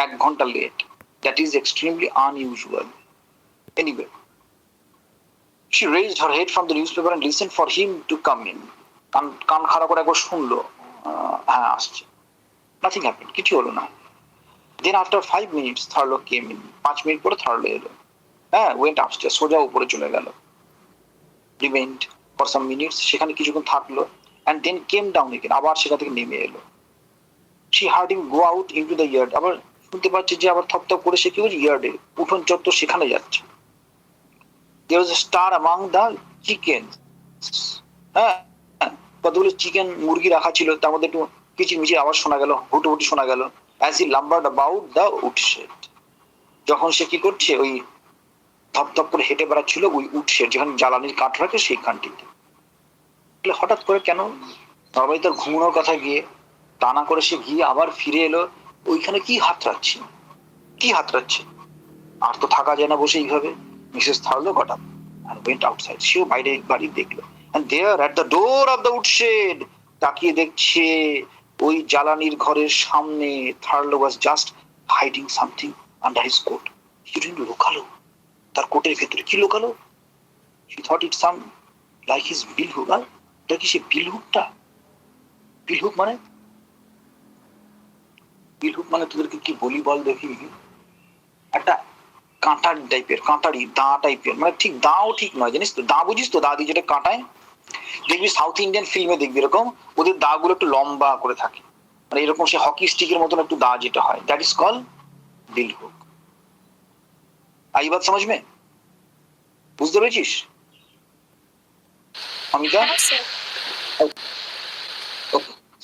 1 ঘন্টা late. That is extremely unusual. Anyway she raised her head from the newspaper and listened for him to come in. কান খাড়া করে একবার শুনলো, হ্যাঁ আসছে। Nothing happened, কিছু হলো না। Then after 5 minutes Thurlow came in. 5 minute পরে Thurlow এলো। হ্যাঁ, went upstairs, সোজা উপরে চলে গেল। Remained for some minutes, সেখানে কিছুক্ষণ থাকলো, and then came down again, আবার সেখান থেকে নেমে এলো। She heard him go out into the yard, আবার শুনতে পাচ্ছে যে আবার থপ থপ করে সে কি করছে, ইয়ার্ডে উঠোন চত্বর সেখানে যাচ্ছে। There was a stir among the chickens. হ্যাঁ, কতগুলো চিকেন মুরগি রাখা ছিল, তার মধ্যে একটু কিচিরমিচির আওয়াজ শোনা গেল, হুটোহুটি শোনা গেল। As he lumbered about the woodshed, যখন সে কি করছে ওই ধপ ধপ করে হেঁটে বেড়াচ্ছিল ওই উডশেড যেখানে জ্বালানির কাঠ রাখে সেইখানটিতে। হঠাৎ করে কেন, নর্মালি তার ঘুমানোর কথা গিয়ে তা না করে সে গিয়ে আবার ফিরে এলো ওইখানে কি হাতড়াচ্ছে, কি হাতড়াচ্ছে। আর তো থাকা যায় না বসে এইভাবে। Mrs Thurlow got up and went outside. সেও বাইরে বাড়ি দেখলো, and there at the door of the woodshed, তাকিয়ে দেখছে ওই জ্বালানির ঘরের সামনে থার্লো was just hiding something under his coat. He didn't লুকালো, তার কোটের ভেতরে কি লুকালো? She thought it some like his bill hook. এটা কি সে বিল হুকটা? বিল হুক মানে, বিল হুক মানে তোদেরকে কি বলি বল দেখি, একটা কাঁটার টাইপের, কাঁটারি দা টাইপের, মানে ঠিক দাও ঠিক নয়, জানিস তো দা বুঝিস তো, দা দিয়ে যেটা কাটায়, দেখবি সাউথ ইন্ডিয়ান ফিল্মে দেখবি এরকম ওদের দা গুলো একটু লম্বা করে থাকে, মানে এরকম সে হকি স্টিকের মতন একটু দা যেটা হয়, that is call bill hook. এই বাত समझ में, বুঝতে পেরেছিস অমিতা?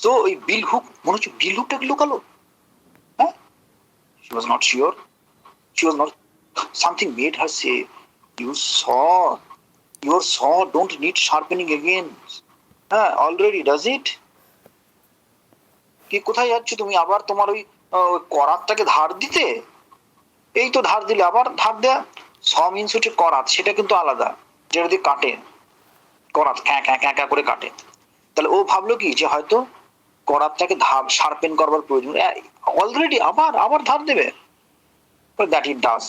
তো ওই বিল হুক মনে হচ্ছে বিল হুকটাকে লুকালো। হ্যাঁ, she was not sure, she was not, something made her say, your saw don't need sharpening again. হ্যাঁ, already does it? কি কোথায় যাচ্ছ তুমি, আবার তোমার ওই করাতটাকে ধার দিতে? এই তো ধার দিলে, আবার ধার দেয়া। স মিন্স হচ্ছে করাত, সেটা কিন্তু আলাদা, যেটা দিয়ে কাটে, করাত ক্যাঁ ক্যাঁ ক্যাঁ ক্যাঁ করে কাটে। তাহলে ও ভাবলো কি যে হয়তো করাতটাকে ধার শার্পেন করবার প্রয়োজন, অলরেডি আবার আবার ধার দেবে। দ্যাট ইট ডাজ,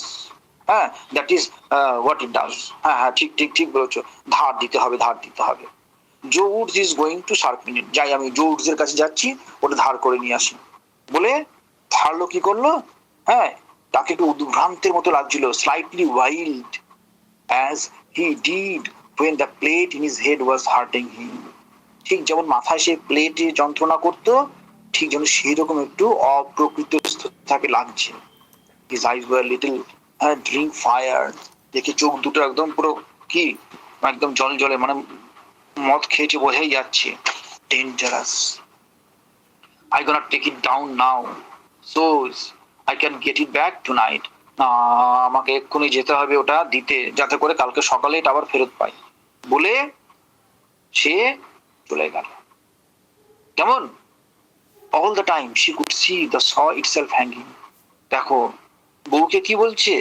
হ্যাঁ that is what it does. হ্যাঁ হ্যাঁ, ঠিক ঠিক ঠিক বলেছো, ধার দিতে হবে, ধার দিতে হবে। Joe Woods is going to sharpen it, যাই আমি জো উডস এর কাছে যাচ্ছি, ওটা ধার করে নিয়ে আসি বলে থার্লো কি করলো, হ্যাঁ তাকে একটু উদ্ভ্রান্তের মতো লাগছিল, slightly wild as he did when the plate in his head was hurting him. ঠিক যেমন মাথায় সে প্লেটে যন্ত্রণা করতো, ঠিক যেন সেই রকম একটু অপ্রকৃত তাকে লাগছে। His eyes were little drink fire, দেখে চোখ দুটো একদম পুরো কি একদম জল জলে, মানে মদ খেয়েছে বোঝাই যাচ্ছে। Dangerous. I gonna take it down now so I can get it back tonight. আমাকে এক্ষুনি যেতে হবে ওটা দিতে, যাতে করে কালকে সকালে এটা আবার ফেরত পাই, বলে সে চলে গেল। কেমন? All the time she could see the saw itself hanging. দেখো বউকে কি বলছে,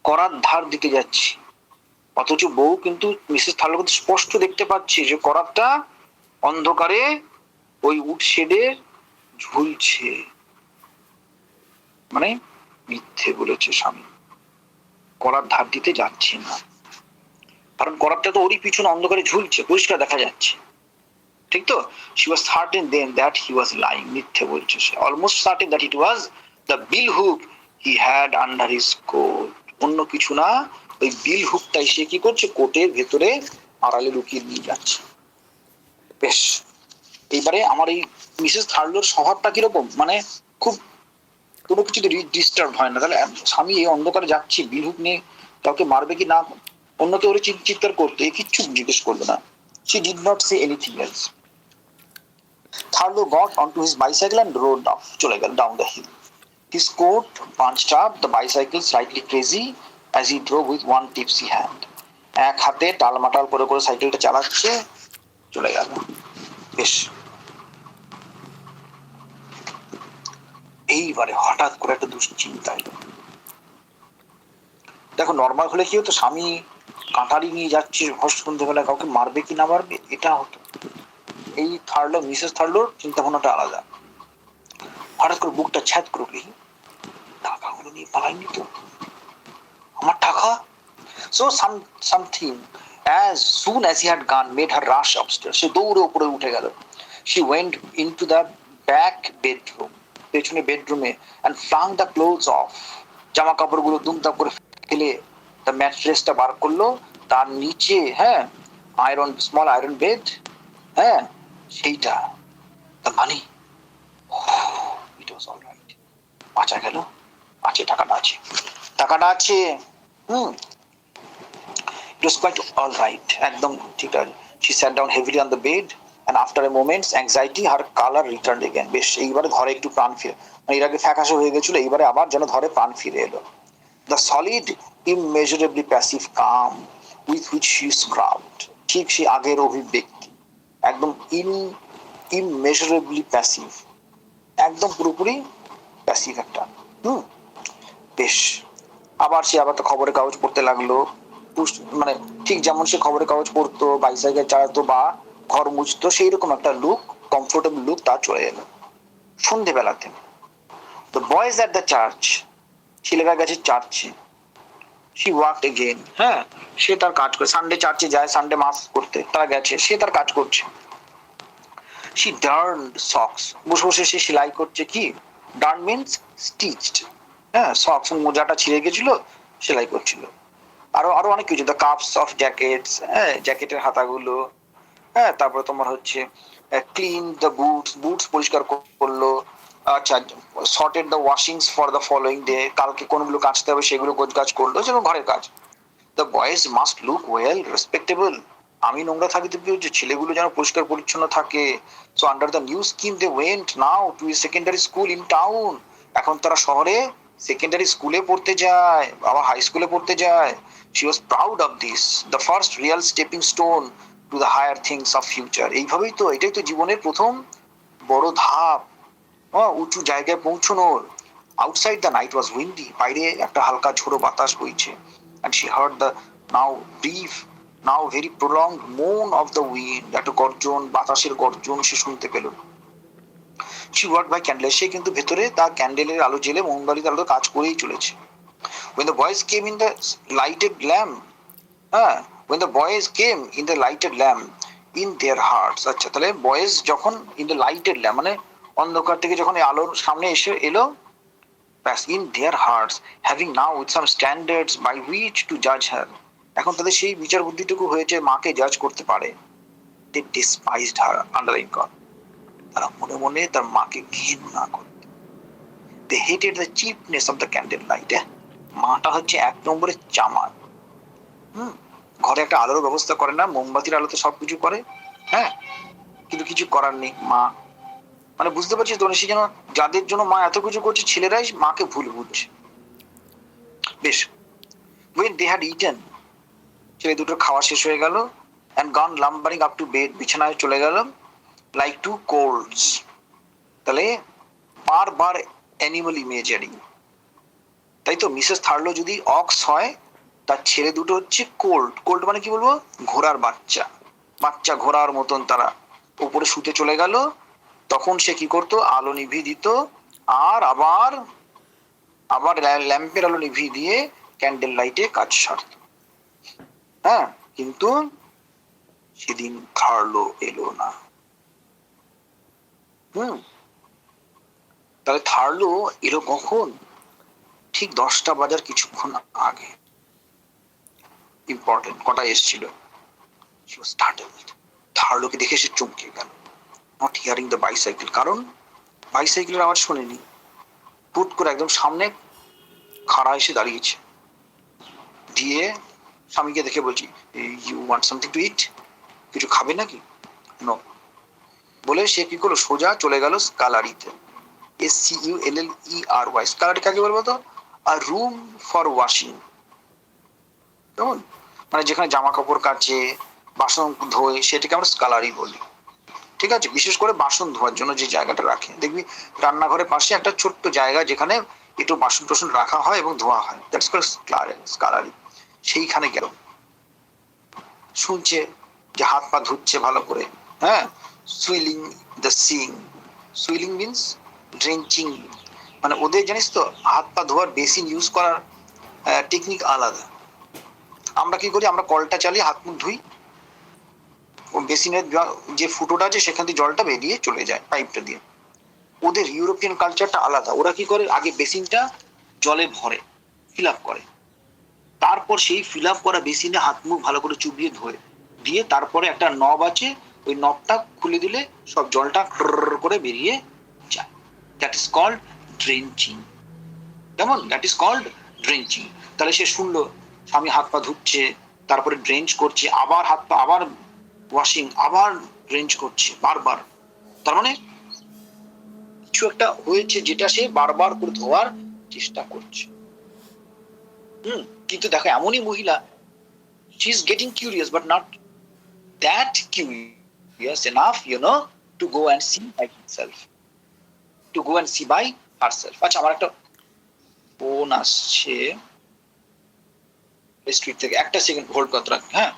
করাত ধার দিতে যাচ্ছি, অথচ বউ কিন্তু মিসেস থার্লো কিন্তু স্পষ্ট দেখতে পাচ্ছে যে করাতটা অন্ধকারে ওই উড শেডে ঝুলছে। মানে মিথ্যে বলেছে স্বামী, করাত ধার দিতে যাচ্ছে না, কারণ করাতটা তো ওরই পিছনে অন্ধকারে ঝুলছে, পরিষ্কার দেখা যাচ্ছে, ঠিক তো? she was certain then that he was lying, মিথ্যে বলছে সে, almost certain that it was the bill hook he had under his coat, অন্য কিছু না, ওই বিল হুকটাই সে কি করছে, কোটের ভেতরে আড়ালে লুকিয়ে নিয়ে যাচ্ছে। বেশ, এইবারে আমার এই মিসেস থার্লোর স্বভাবটা কিরকম, মানে খুব কোনো কিছুতে ডিস্টার্ব হয় না। তাহলে স্বামী এই অন্ধকারে যাচ্ছি, বিল হুক নিয়ে কাউকে মারবে কি না, অন্য কেউ চিৎকার করতো, এ কিচ্ছু জিজ্ঞেস করলো না। she did not say anything else. Tharlo got onto his bicycle and rode off, চলে গেল down the hill. His coat bunched up, the bicycle slightly crazy as he drove with one tipsy hand. এক হাতে টালমাটাল করে করে সাইকেলটা চালাচ্ছে, চলে গেল। বেশ, এইবারে হঠাৎ করে একটা দুশ্চিন্তা এলো। দেখো নর্মাল হলে কি হতো, স্বামী কাঁটারি নিয়ে যাচ্ছে সন্ধ্যেবেলা, কাউকে মারবে কি না মারবে এটা হতো। এই থার্লো, মিসেস থার্লোর চিন্তা ভাবনাটা আলাদা। হঠাৎ করে বুকটা ছ্যাদ করে উঠলি, টাকাগুলো নিয়ে পালাইনি তো, আমার টাকা। So something as soon as he had gone made her rush upstairs. সে দৌড়ে উপরে উঠে গেল। She went into the back bedroom, পেছনে বেডরুমে, and flung the clothes off. জামা কাপড়গুলো দুমদাম করে ফেলে the mattressটা বার করলো, তার নিচে স্মল আয়রন বেড, সেইটা, the money, it was all right. বাঁচা গেল, আছে টাকাটা আছে, টাকাটা আছে। It was quite all right, একদম ঠিক আছে। She sat down heavily on the bed and after a moment's anxiety her color returned again. বেশ, এইবারে ধরে একটু প্রাণ ফিরে, এর আগে ফ্যাকাশে হয়ে গেছিল, এইবারে আবার যেন ধরে প্রাণ ফিরে এলো। The solid immeasurably passive calm with which she scrubbed, ঠিক সেই আগের অভিব্যক্তি, একদম immeasurably passive, একদম পুরোপুরি প্যাসিভ একটা। বেশ, আবার সে আবার তো খবরের কাগজ পড়তে লাগলো, মানে ঠিক যেমন সে খবরের কাগজ পড়তো, বাইসাইকেল চালাতো বা ঘর মুছতো, সেই রকম একটা লুক, কমফোর্টেবল লুক তার চলে এলো। সন্ধ্যেবেলাতে the boys at the church, ছেলেরা গেছে চার্চে। she walked again, সে তার কাজ করে, সানডে চার্চে যায়, সানডে মাস করতে, তারা গেছে, সে তার কাজ করছে। she darned socks, বসে বসে সে সেলাই করছে। কি darn means stitched, সক্স, মোজাটা ছিঁড়ে গেছিল, সেলাই করছিল। আরো আরো অনেক কিছু, দ্য কাপস অফ জ্যাকেটস, জ্যাকেটের হাতাগুলো, তারপরে তোমার হচ্ছে ক্লিন দ্য বুটস, বুটস পরিষ্কার করলো। আচ্ছা, sorted the washings for the following day, কালকে কোনগুলো কাচতে হবে সেগুলো গোছগাছ করলো, যেমন ঘরের কাজ। The boys must look well respectable, আমি নোংরা থাকি তো কি হচ্ছে, ছেলেগুলো যেন পরিষ্কার পরিচ্ছন্ন থাকে। So under the new scheme they went now to a secondary school in town, এখন তারা শহরে সেকেন্ডারি স্কুলে পড়তে যায়, আবার হাই স্কুলে পড়তে যায়। She was proud of this, the first real stepping stone to the higher things of future. এইভাবেই তো, এটাই তো জীবনের প্রথম বড় ধাপ, উঁচু জায়গায় পৌঁছানোর। Outside the night was windy, বাইরে একটা হালকা ঝোড়ো বাতাস বইছে, and she heard the now brief, now very prolonged moan of the wind, একটা গর্জন, বাতাসের গর্জন সে শুনতে পেল। She worked by candle, সে কিন্তু ভেতরে তার ক্যান্ডেলের আলো জেলে, মোমবাতির আলো কাজ করেই চলেছে। When the boys came in the lighted lamp, when the boys came in the lighted lamp in their hearts, আচ্ছা, তাহলে বয়েজ যখন in the lighted lamp মানে অন্ধকার থেকে যখন আলোর সামনে এসে এলো, ব্যাস, in their hearts having now with some standards by which to judge her, এখন তাদের সেই বিচার বুদ্ধিটুকু হয়েছে মাকে জাজ করতে পারে। They despised her, underline কর, তারা মনে মনে তার মাকে ঘৃণা করত। They hated the cheapness of the candle light, মাটা হচ্ছে এক নম্বরের চামার। ঘরে একটা আলোর ব্যবস্থা করে না, মোমবাতির আলোতে সবকিছু করে, কিন্তু কিছু করার নেই। মা মানে বুঝতে পারছিস তো, সে যেন যাদের জন্য মা এত কিছু করছে, ছেলেরাই মাকে ভুল বুঝছে। বেশ, when they had eaten, ছেলে দুটোর খাওয়া শেষ হয়ে গেল, and gone lumbering up to bed, বিছানায় চলে গেল, like two colts, তাহলে বারবার অ্যানিমাল ইমেজারি, তাই তো মিসেস থার্লো যদি অক্স হয়, তার ছেলে দুটো হচ্ছে কোল্ট। কোল্ট মানে কি বলবো, ঘোড়ার বাচ্চা, বাচ্চা ঘোড়ার মতন তারা উপরে শুতে চলে গেল। তখন সে কি করতো, আলো নিভিয়ে দিত, আর আবার আবার ল্যাম্পের আলো নিভিয়ে দিয়ে ক্যান্ডেল লাইটে কাজ সারত। হ্যাঁ, কিন্তু সেদিন থার্লো এলো না। তাহলে থার্লো এলো কখন, ঠিক 10টা বাজার কিছুক্ষণ আগে। ইম্পর্টেন্ট, কটায় এসেছিল, থার্লোকে দেখে সে চমকে গেল, নট হিয়ারিং দ্য বাইসাইকেল, কারণ বাইসাইকেলের আওয়াজ শোনেনি। হুট করে একদম সামনে খাড়া এসে দাঁড়িয়েছে, দিয়ে স্বামীকে দেখে বলছি, ইউ ওয়ান্ট সামথিং টু ইট, কিছু খাবে নাকি? নো বলে সে কি করলো, সোজা চলে গেল স্কালারিতে। SCULLERY, স্কালারি কাকে বলবো তো, আর রুম ফর ওয়াশিং, কেমন, মানে যেখানে জামা কাপড় কাচে, বাসন ধোয়, সেটাকে আমরা স্কালারি বলি। ঠিক আছে, বিশেষ করে বাসন ধোয়ার জন্য যে জায়গাটা রাখে, দেখবি রান্নাঘরের পাশে একটা ছোট্ট জায়গা যেখানে একটু বাসন টাসন রাখা হয় এবং ধোয়া হয়, দ্যাটস কল্ড স্কালারি। সেইখানে গেল, শুনছে যে হাত পা ধুচ্ছে ভালো করে, হ্যাঁ, swelling the Singh, swelling means drenching, মানে ওদের জানিস তো হাত পা ধোয়ার বেসিন ইউজ করার টেকনিক আলাদা। আমরা কি করি, আমরা কলটা চালিয়ে হাত মুখ ধুই, বেসিনের যে ফুটোটা আছে সেখান থেকে জলটা বেরিয়ে চলে যায় পাইপটা দিয়ে। ওদের ইউরোপিয়ান কালচারটা আলাদা, ওরা কি করে, আগে বেসিনটা জলে ভরে, ফিল আপ করে, তারপর সেই ফিল আপ করা বেসিনে হাত মুখ ভালো করে চুবিয়ে ধোয়, দিয়ে তারপরে একটা নব আছে, ওই নবটা খুলে দিলে সব জলটা করে বেরিয়ে যায়। দ্যাট ইজ কল্ড ড্রেঞ্চিং, কেমন, দ্যাট ইজ কল্ড ড্রেঞ্চিং। তাহলে সে শুনলো স্বামী হাত পা ধুচ্ছে, তারপরে ড্রেঞ্চ করছে, আবার হাত পা, আবার ওয়াশিং, আবার ড্রেঞ্চ করছে বারবার, তার মানে কিছু একটা হয়েছে যেটা সে বারবার করে ধোয়ার চেষ্টা করছে। কিন্তু দেখো এমনই মহিলা, she is getting curious but not that curious enough, to go and see by himself, to go and see by herself. আচ্ছা, আমার একটা ফোন আসছে স্ট্রিট থেকে, একটা সেকেন্ড হোল্ড করতে রাখ। হ্যাঁ,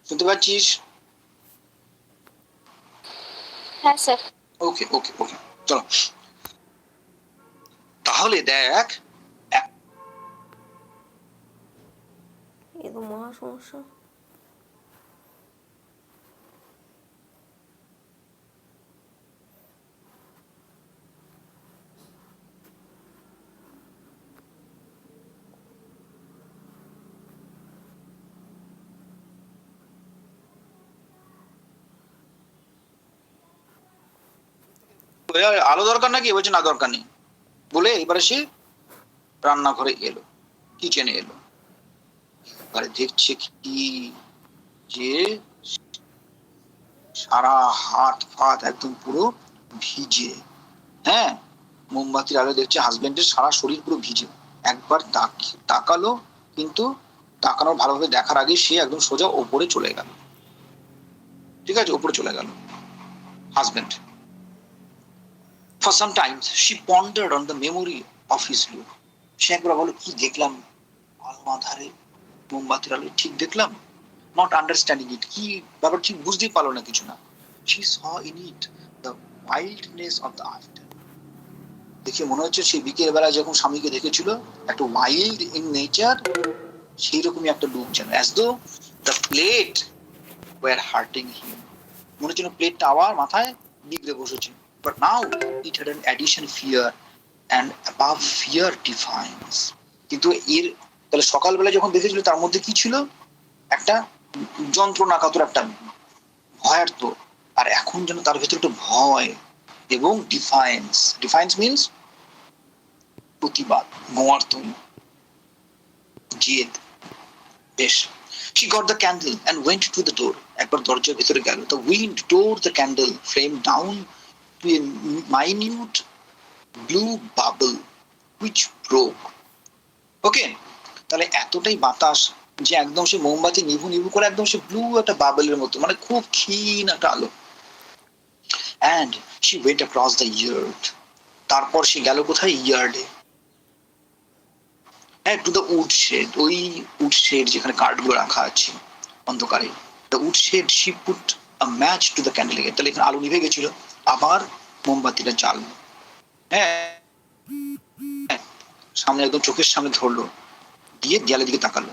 শুনতে পাচ্ছিস? হ্যাঁ স্যার। ওকে ওকে ওকে, চলো তাহলে দেখ। এ তো মহা সমস্যা। আলো দরকার নাকি? বলছে না দরকার নেই বলে এবারে সে রান্নাঘরে এলো, কিচেনে এলো। এবারে দেখছে কি যে সারা হাত ফাত একদম পুরো ভিজে। হ্যাঁ, মোমবাতির আলো দেখছে হাজবেন্ডের সারা শরীর পুরো ভিজে। একবার তাকালো, কিন্তু তাকানোর ভালোভাবে দেখার আগে সে একদম সোজা ওপরে চলে গেল। ঠিক আছে, ওপরে চলে গেল husband. For some time she pondered on the memory of his look. সে একবার বলো কি দেখলাম আলো আধারে, মোমবাতির আলো ঠিক দেখলাম, নট আন্ডারস্ট্যান্ডিং ইট, কি ব্যাপার ঠিক বুঝতেই পারলো না কিছু না। She saw in it the wildness of the afternoon. দেখে মনে হচ্ছে সেই বিকেল বেলা যখন স্বামীকে দেখেছিল একটা ওয়াইল্ড ইন নেচার, সেই রকমই একটা লুক যেন, as though the plate were hurting him. মনে হচ্ছে প্লেটটা আবার মাথায় বিগড়ে বসেছে। But now it had an addition fear, and above fear defiance. কিন্তু এর তাহলে সকালবেলা যখন দেখেছিল তার মধ্যে কি ছিল? একটা যন্ত্রণা কাতর একটা ভয়ার্থ, আর এখন যেন তার ভেতরে একটা ভয় এবং ডিফায়েন্স। ডিফায়েন্স মিনস প্রতিবাদ, গোয়ার্থন, জেদ। বেশ, she got the candle and went to the door. একবার দরজার ভিতরে গেল। The wind tore the candle flame down to a minute blue bubble which broke. ওকে, তাহলে এতটাই বাতাস যে একদম সে মোমবাতি নিভু নিভু করে একদম সে ব্লু একটা বাবলের মতো, মানে খুব ক্ষীণ একটা আলো। And she went across the yard. তারপর সে গেল কোথায়? ইয়ার্ডে। হ্যাঁ, টু দ্য উড শেড। ওই উড শেড যেখানে কাঠগুলো রাখা আছে অন্ধকারে। The wood shed she put a match to the candle. তাহলে এখানে আলো নিভে গেছিল, আবার মোমবাতিটা জ্বাললো। হ্যাঁ, সামনে একদম চোখের সামনে ধরলো, দিয়ে দেয়ালের দিকে তাকালো।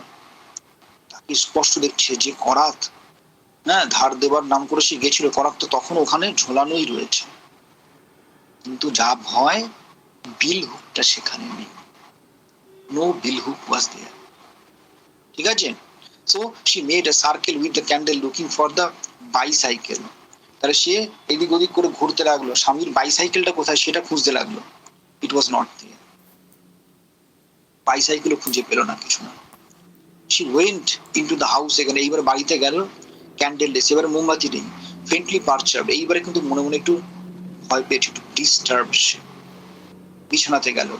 তাকে স্পষ্ট দেখছে যে করাত, হ্যাঁ, ধার দেবার নাম করে সে গেছিল, করাত তো তখন ওখানে ঝোলানোই রয়েছে। কিন্তু যা ভয়, বিল হুকটা সেখানে নেই। নো বিল হুক ওয়াজ দেয়ার। ঠিক আছে, so she made a circle with the candle looking for the bicycle. তাহলে সে এদিক ওদিক করে ঘুরতে লাগলো, স্বামীর বাইসাইকেলটা কোথায় সেটা খুঁজতে লাগলো। ইট ওয়াজ নট দেয়ার। বাইসাইকেলও খুঁজে পেল না, কিছু না। She went into the house again. এইবার বাড়িতে গেল, ক্যান্ডেল লেস, এবারে মোমবাতি নেই। ফেন্টলি পারচার্ভড, এইবারে কিন্তু মনে মনে একটু ভয় পেয়েছে, একটু ডিস্টার্ব। বিছানাতে গেল,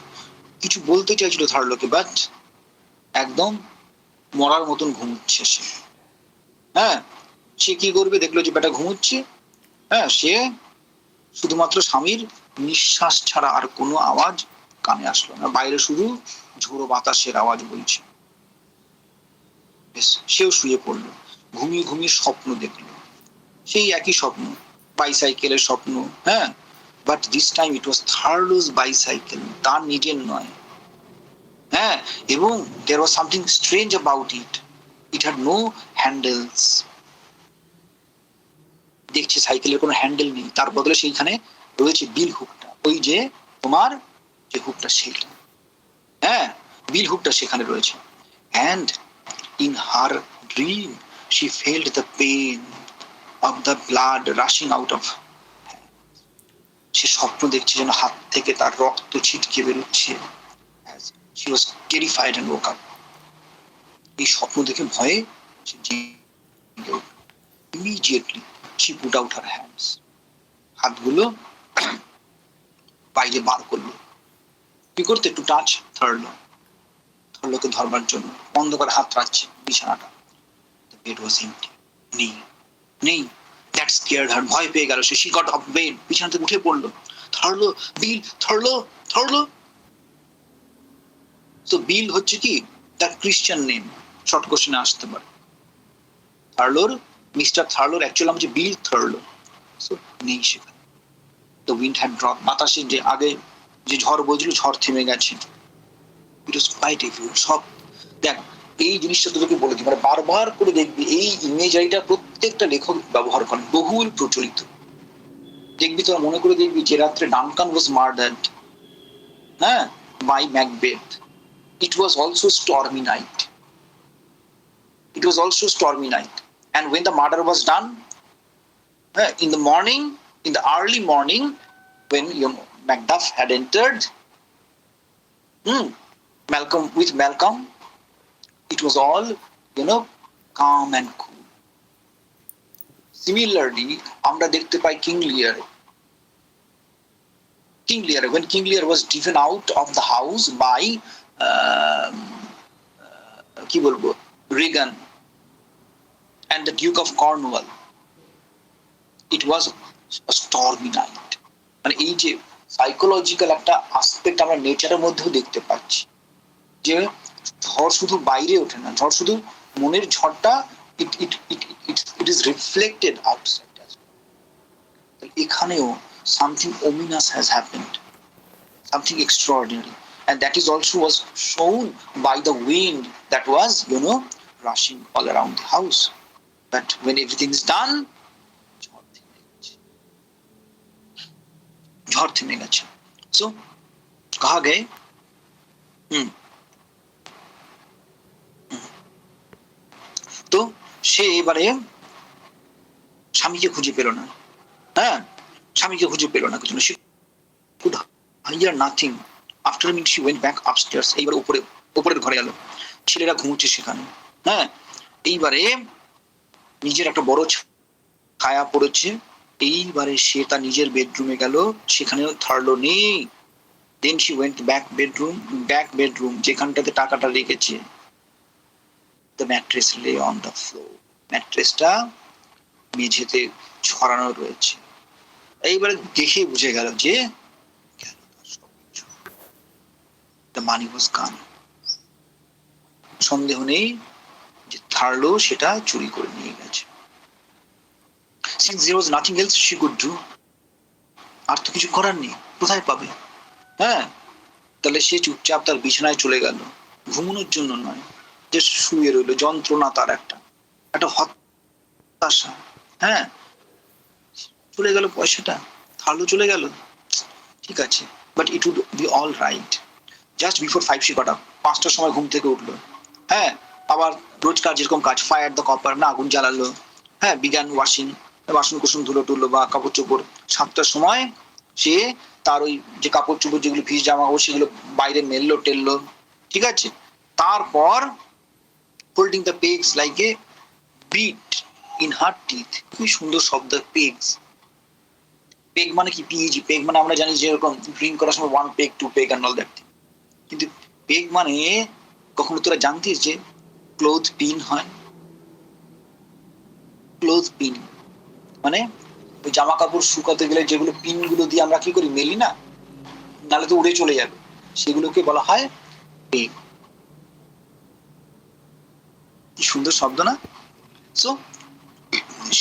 কিছু বলতে চাইছিল থার্লোকে, বাট একদম মরার মতন ঘুমুচ্ছে সে। হ্যাঁ, সে কি করবে? দেখলো যে বেটা ঘুমুচ্ছে। হ্যাঁ, সে শুধুমাত্র স্বামীর নিঃশ্বাস ছাড়া আর কোনো আওয়াজ কানে আসলো না, বাইরে শুধু ঝোড়ো বাতাসের আওয়াজ বলছে। সেও শুয়ে পড়লো, ঘুমিয়ে ঘুমিয়ে স্বপ্ন দেখলো, সেই একই স্বপ্ন, বাইসাইকেলের স্বপ্ন। হ্যাঁ, but this time it was Thurlow's bicycle, তার নিজের নয়। হ্যাঁ, এবং there was something strange about it. It had no handles. দেখছে সাইকেলের কোনো হ্যান্ডেল নেই, তার বদলে সেইখানে রয়েছে বিল হুকটা। ওই যে তোমার যে হুকটা, সেইটা। হ্যাঁ, বিল হুকটা সেখানে রয়েছে। And in her dream she felt the pain of the blood rushing out of. সে স্বপ্ন দেখছে যেন হাত থেকে তার রক্ত ছিটকে বেরোচ্ছে। She was terrified and woke up. এই স্বপ্ন দেখে ভয়ে সে জেগে উঠল। Immediately she put out her hands. হাতগুলো বাইরে বার করলো। কি করতে? টু টাচ থার্লো, থার্লোকে ধরবার জন্য। অন্ধকারে হাত রাখছে বিছানাটা। The bed was empty. নেই, নেই। That scared her. ভয় পেয়ে গেল সে। She got up bed, বিছানা থেকে উঠে পড়লো। থার্লো, বিল, থার্লো, থার্লো। তো বিল হচ্ছে কি তার ক্রিশ্চিয়ান নেম, শর্ট কোশ্চেনে আসতে পারে। থার্লোর, মিস্টার থার্লোর অ্যাকচুয়াল নাম হচ্ছে বিল থার্লো। সো নেই সেখানে। দ্য উইন্ড হ্যাড ড্রপ, বাতাসে যে আগে যে ঝড় বইছিল ঝড় থেমে গেছে। It was quite everywhere. সব দেখ, এই জিনিসটা তোকে বলে দিই, মানে বারবার করে দেখবি এই ইমেজারিটা প্রত্যেকটা লেখক ব্যবহার করেন, বহুল প্রচলিত। দেখবি তোরা মনে করে দেখবি যে রাত্রে ডানকান ওয়াজ মার্ডার্ড, হ্যাঁ, by Macbeth. It was also stormy night. It was also stormy night. And when the murder was done, in the morning, in the early morning, when Macduff had entered, Malcolm, it was all, calm and cool. Similarly, আমরা দেখতে পাই King Lear. When King Lear was driven out of the house by কি বলবো, Regan and the Duke of Cornwall, it was a stormy night. মানে এই যে psychological একটা aspect আমরা নেচারের মধ্যেও দেখতে পাচ্ছি, যে ঝড় শুধু বাইরে ওঠে না, ঝড় শুধু মনের ঝড়টা it is reflected outside as well. এখানেও something ominous has happened, something extraordinary, and that is also was shown by the wind that was rushing all around the house. But when everything is done, ঝড় থেমে গেছে। So कहा गए তো সে এবারে স্বামীকে খুঁজে পেল না, হ্যাঁ, স্বামীকে খুঁজে পেল না, কিছু না। সে could hear nothing. After a minute she went back upstairs. এইবার উপরের ঘরে গেল, ছেলেরা ঘুমোচ্ছে সেখানে, হ্যাঁ। এইবারে নিজের একটা বড় ছায়া পড়েছে। এইবারে সে তার নিজের বেডরুমে গেল, সেখানেও থার্লো নেই। দেন she went back bedroom, যেখানটাতে টাকাটা রেখেছে। The mattress lay on the floor. ম্যাট্রেসটা মেঝেতে ছড়ানো রয়েছে। এইবারে দেখে বুঝে গেল যে the money was gone. সন্দেহ নেই যে থার্লো সেটা চুরি করে নিয়ে গেছে। Since there was nothing else she could do, আর তো কিছু করার নেই, কোথায় পাবে, হ্যাঁ। তাহলে সে চুপচাপ তার বিছানায় চলে গেল, ঘুমানোর জন্য নয়, যে শুয়ে রইল, যন্ত্রণা তার একটা হতাশা, হ্যাঁ। চলে গেল পয়সাটা, থার্লো চলে গেল, ঠিক আছে, but it would be all right. Just before 5 সে কটা 5টার সময় ঘুম থেকে উঠলো, হ্যাঁ। আবার রোজকার যেরকম কাজ, ফায়ার দ্য কপার, না আগুন জ্বালালো, হ্যাঁ, বিজ্ঞান ওয়াশিং, বাসন কুসন ধুলো টুলো বা কাপড় চোপড়। 7টার সময় সে তার ওই যে কাপড় চোপড় যেগুলো ভিজ জামা কাপড় সেগুলো বাইরে মেললো টেললো, ঠিক আছে। তারপর holding the pegs like a bit in her teeth, খুবই সুন্দর শব্দ পেগস। পেগ মানে কি, পিইজি, পেগ মানে আমরা জানি যে এরকম ড্রিঙ্ক করার সময় 1 peg 2 peg and all that, কিন্তু পেগ মানে কখনো তোরা জানতিস যে ক্লোথ পিন হয়? ক্লোথ পিন মানে ওই জামা কাপড় শুকাতে গেলে যেগুলো পিন গুলো দিয়ে আমরা কি করি, মেলি না, নালে তো উড়ে চলে যাবে, সেগুলোকে বলা হয় পেগ। কি সুন্দর শব্দ না? সো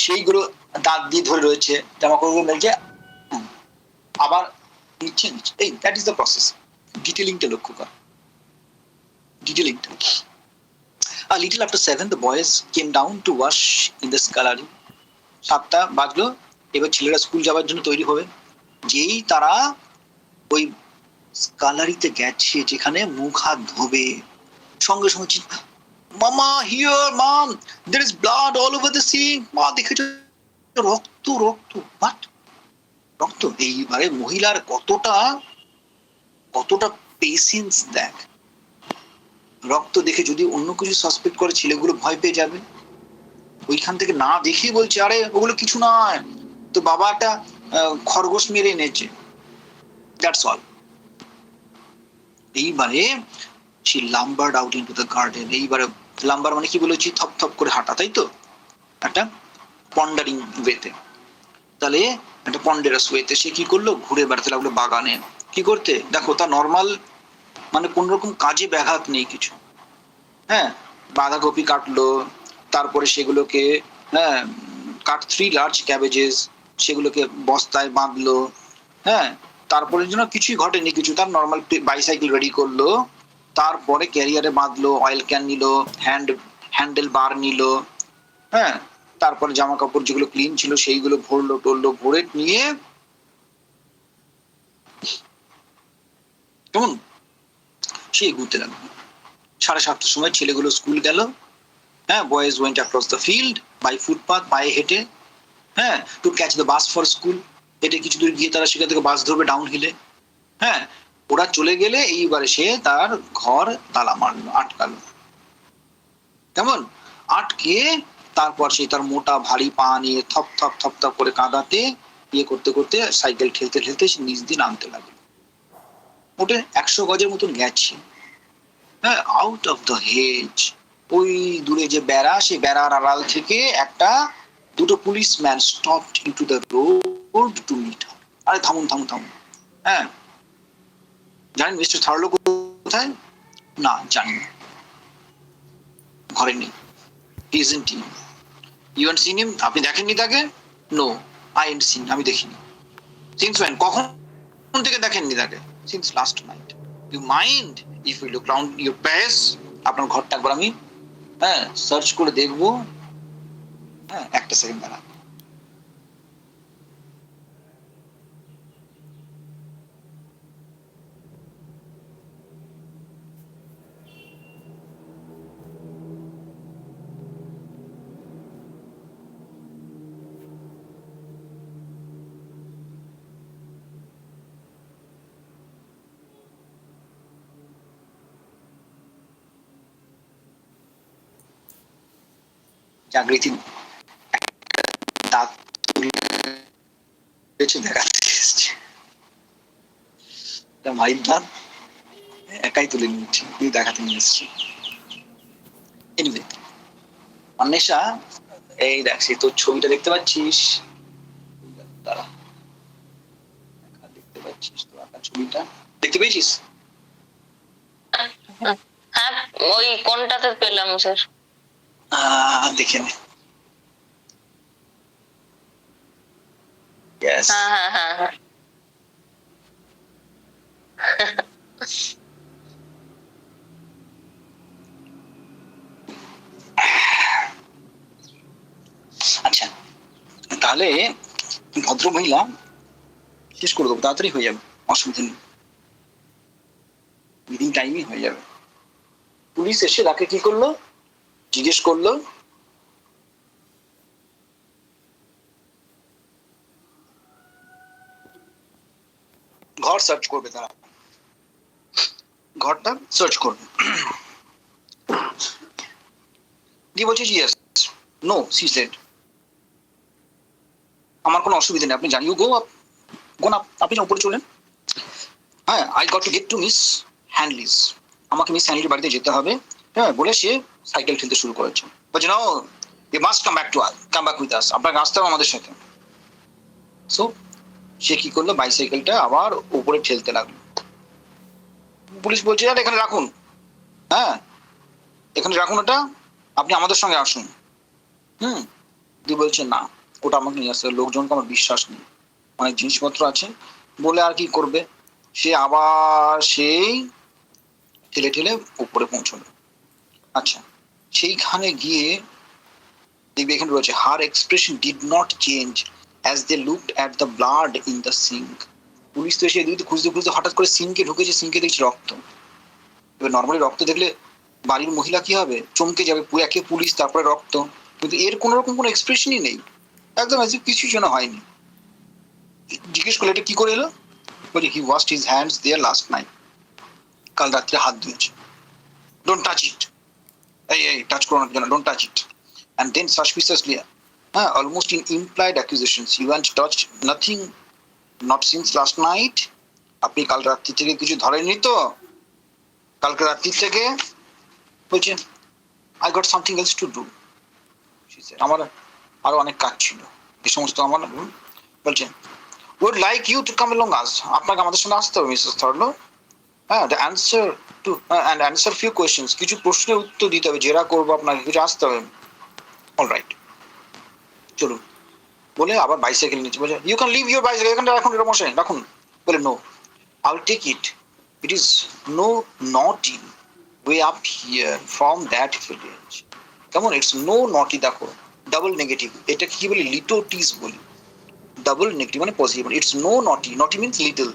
সেইগুলো দাঁত দিয়ে ধরে রয়েছে, জামা কাপড় মেলছে, আবার নিচ্ছে। এই দ্যাট ইজ দ্য প্রসেস। ডিটেলিংটা লক্ষ্য কর, ডিটেলিংটা। A little after 7 the boys came down to wash in the scullery. 7টা বাজলো, এবার ছেলেরা স্কুল যাওয়ার জন্য তৈরি হবে। যেই তারা ওই স্কালারিতে গেছে, যেখানে মুখ হাত ধোবে, সঙ্গে সঙ্গে mama here, mum there is blood all over the sink. মা দেখেছো রক্ত, রক্ত, বাট রক্ত। এইবারে মহিলার কতটা পেশেন্স দেখ। রক্ত দেখে যদি অন্য কিছু সাসপেক্ট করে, ছেলেগুলো ভয় পেয়ে যাবে। ওইখান থেকে না দেখেই বলছে, আরে ওগুলো কিছু নয়, তো বাবা একটা খরগোশ মেরে এনেছে, দ্যাটস অল। এইবারে she lumbered out into the garden. এইবারে লাম্বার মানে কি বলেছি, থপ থপ করে হাঁটা, তাই তো, একটা পন্ডারিং ওয়েতে। তাহলে একটা পন্ডারাস ওয়েতে সে কি করলো, ঘুরে বেড়াতে লাগলো বাগানে। কি করতে, দেখো তার নর্মাল মানে কোন রকম কাজে ব্যাঘাত নেই কিছু, হ্যাঁ। বাঁধাকপি কাটলো, তারপরে সেগুলোকে হ্যাঁ কাট 3 লার্জ ক্যাবেজেস, সেগুলোকে বস্তায় বাঁধলো। হ্যাঁ, তারপরে যেন কিছুই ঘটেনি, কিছু তার নর্মাল বাইসাইকেল রেডি করলো, তারপরে ক্যারিয়ারে বাঁধলো, অয়েল ক্যান নিল, হ্যান্ডেল বার নিল। হ্যাঁ, তারপরে জামা কাপড় যেগুলো ক্লিন ছিল সেইগুলো ভরলো টরলো, ভরে নিয়ে কেমন সে ঘুরতে লাগলো। 7:30টার সময় ছেলেগুলো স্কুল গেল। হ্যাঁ, boys went across the field by footpath, পায়ে হেঁটে, হ্যাঁ, to catch the bus for school. হেঁটে কিছু দূর গিয়ে তারা সেখান থেকে বাস ধরবে ডাউন হিলে। হ্যাঁ, ওরা চলে গেলে এইবারে সে তার ঘর তালা মারলো, আটকালো। কেমন আটকে তারপর সে তার মোটা ভারী পা নিয়ে থপ থপ থপ থপ করে কাঁদাতে ইয়ে করতে করতে সাইকেল ঠেলতে ঠেলতে সে নিচ দিয়ে নামতে লাগলো। ওটা 100 গজের মতন গেছে। হ্যাঁ, আউট অফ দ্য হেজ, ওই দূরে যে বেড়া, সেই বেড়ার আড়াল থেকে দুটো policemen stopped into the road to meet her. আরে থামুন থামুন থামুন। হ্যাঁ, জানেন মিস্টার থার্লো কোথায়? না, জানি না, ঘরে নেই। He isn't in. You haven't seen him? আপনি দেখেননি তাকে? No, I ain't seen. আমি দেখিনি। Since when? কখন থেকে দেখেননি তাকে? Since last night. You mind if we look round your place? আপনার ঘরটা একবার আমি সার্চ করে দেখবো। হ্যাঁ, একটা সেকেন্ড দাঁড়া। জাগৃতি দাঁত দেখাতে এসছে, মাইর দাঁত একাই তুলে নিচ্ছি, দেখাতে নিয়ে এসছি। এনিওয়ে, অন্বেষা, এই দেখ সেই তোর ছবিটা দেখতে পাচ্ছিস? দাঁড়া, দেখতে পাচ্ছিস তো আঁকা ছবিটা? দেখতে পেয়েছিস? হ্যাঁ, ওই কোনটাতে পেলাম স্যার? দেখে নে। Yes. হ্যাঁ। আচ্ছা, তাহলে ভদ্র মহিলা শেষ করে দেবো, তাড়াতাড়ি হয়ে যাবে, অসুবিধা নেই, উইদিন টাইমই হয়ে যাবে। পুলিশ এসে তাকে কি করলো, জিজ্ঞেস করলো ঘর সার্চ করবে, তারা ঘরটা সার্চ করবে। দিয়ে বলছে ইয়েস, নো, সি সেড, আমার কোনো অসুবিধা নেই, আপনি জানিও গো না, আপনি উপরে চলেন। হ্যাঁ, I got to get to Miss Handley's, আমাকে মিস হ্যান্ডলির বাড়িতে যেতে হবে। হ্যাঁ, বলে সে সাইকেল ঠেলতে শুরু করেছে। বলছে now, you must come back with us, আপনাকে আসতে হবে আমাদের সাথে। সো সে কি করলো, বাইসাইকেলটা আবার উপরে ঠেলতে লাগলো। পুলিশ বলছে আর এখানে রাখুন, হ্যাঁ এখানে রাখুন, ওটা আপনি আমাদের সঙ্গে আসুন। দিয়ে বলছে না, ওটা আমাকে নিয়ে আসতে হবে, লোকজনকে আমার বিশ্বাস নেই, অনেক জিনিসপত্র আছে বলে আর কি করবে। সে আবার সেই ঠেলে ঠেলে উপরে পৌঁছলো। আচ্ছা, সেইখানে গিয়ে দেখবে এখানে রয়েছে her expression did not change as they looked at the blood in the sink. Police তো এসে এদিকে খুঁজতে খুঁজতে হঠাৎ করে সিঙ্কে ঢুকেছে, সিঙ্কে দেখছি রক্ত। এবার নর্মালি রক্ত দেখলে বাড়ির মহিলা কি হবে, চমকে যাবে, একে পুলিশ তারপরে রক্ত, কিন্তু এর কোন রকম কোনো এক্সপ্রেশনই নেই, একদম কিছু যেন হয়নি। জিজ্ঞেস করলে এটা কি করে এলো, বলি হি ওয়াশড হিজ হ্যান্ডস দেয়ার লাস্ট নাইট, কাল রাত্রে হাত ধুয়েছে। ডোন্ট টাচ ইট, এই টাচ করো না কেন, don't touch it. And then suspiciously, almost in implied accusations, you haven't touched nothing, not since last night. আপনি কাল রাত্রি থেকে কিছু ধরেননি তো? কালকে রাত্রি থেকে বলছে I got something else to do. আমার আরো অনেক কাজ ছিল, এই সমস্ত আমার বলছে would like you to come along us, আপনাকে আমাদের সঙ্গে আসতে হবে মিসেস থার্লো। হ্যাঁ, the answer to and answer few questions, কিছু প্রশ্নের উত্তর দিতে হবে, জেরা করবো আপনাকে, কিছু আসতে হবে। অলরাইট, চলুন। বলে আবার বাইসাইকেল নিচ্ছে, বলে you can leave your bicycle, এখানটা রাখুন, এটা মশাই রাখুন। বলে no, I will take it, it is no naughty way up here from that village. কেমন, ইটস নো নটি, দেখো ডাবল নেগেটিভ, এটা কি বলি, লিটোটিস বলি, ডাবল নেগেটিভ মানে positive, it's no naughty, naughty means little,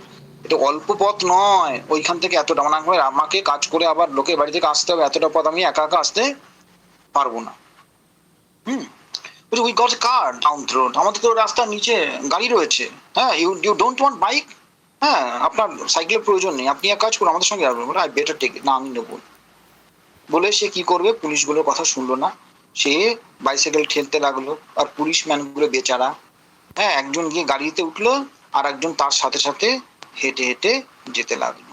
এটা অল্প পথ নয় ওইখান থেকে এতটা, মানে আমাকে কাজ করে আবার লোকের বাড়ি থেকে আসতে হবে, এতটা পথ আমি একা একা আসতে পারবো না। We got a car down the road, আমাদের তো রাস্তার নিচে গাড়ি রয়েছে, হ্যাঁ, ইউ ডোন্ট ওয়ান্ট বাইক, হ্যাঁ আপনার সাইকেলের প্রয়োজন নেই, আপনি এক কাজ করুন আমাদের সঙ্গে আসবেন, বলে আই বেটার টেক ইট, না আমি নেবো। বলে সে কি করবে, পুলিশগুলোর কথা শুনলো না, সে বাইসাইকেল ঠেলতে লাগলো, আর পুলিশ ম্যানগুলো বেচারা, হ্যাঁ একজন গিয়ে গাড়িতে উঠলো, আর একজন তার সাথে সাথে হেঁটে হেঁটে যেতে লাগলো।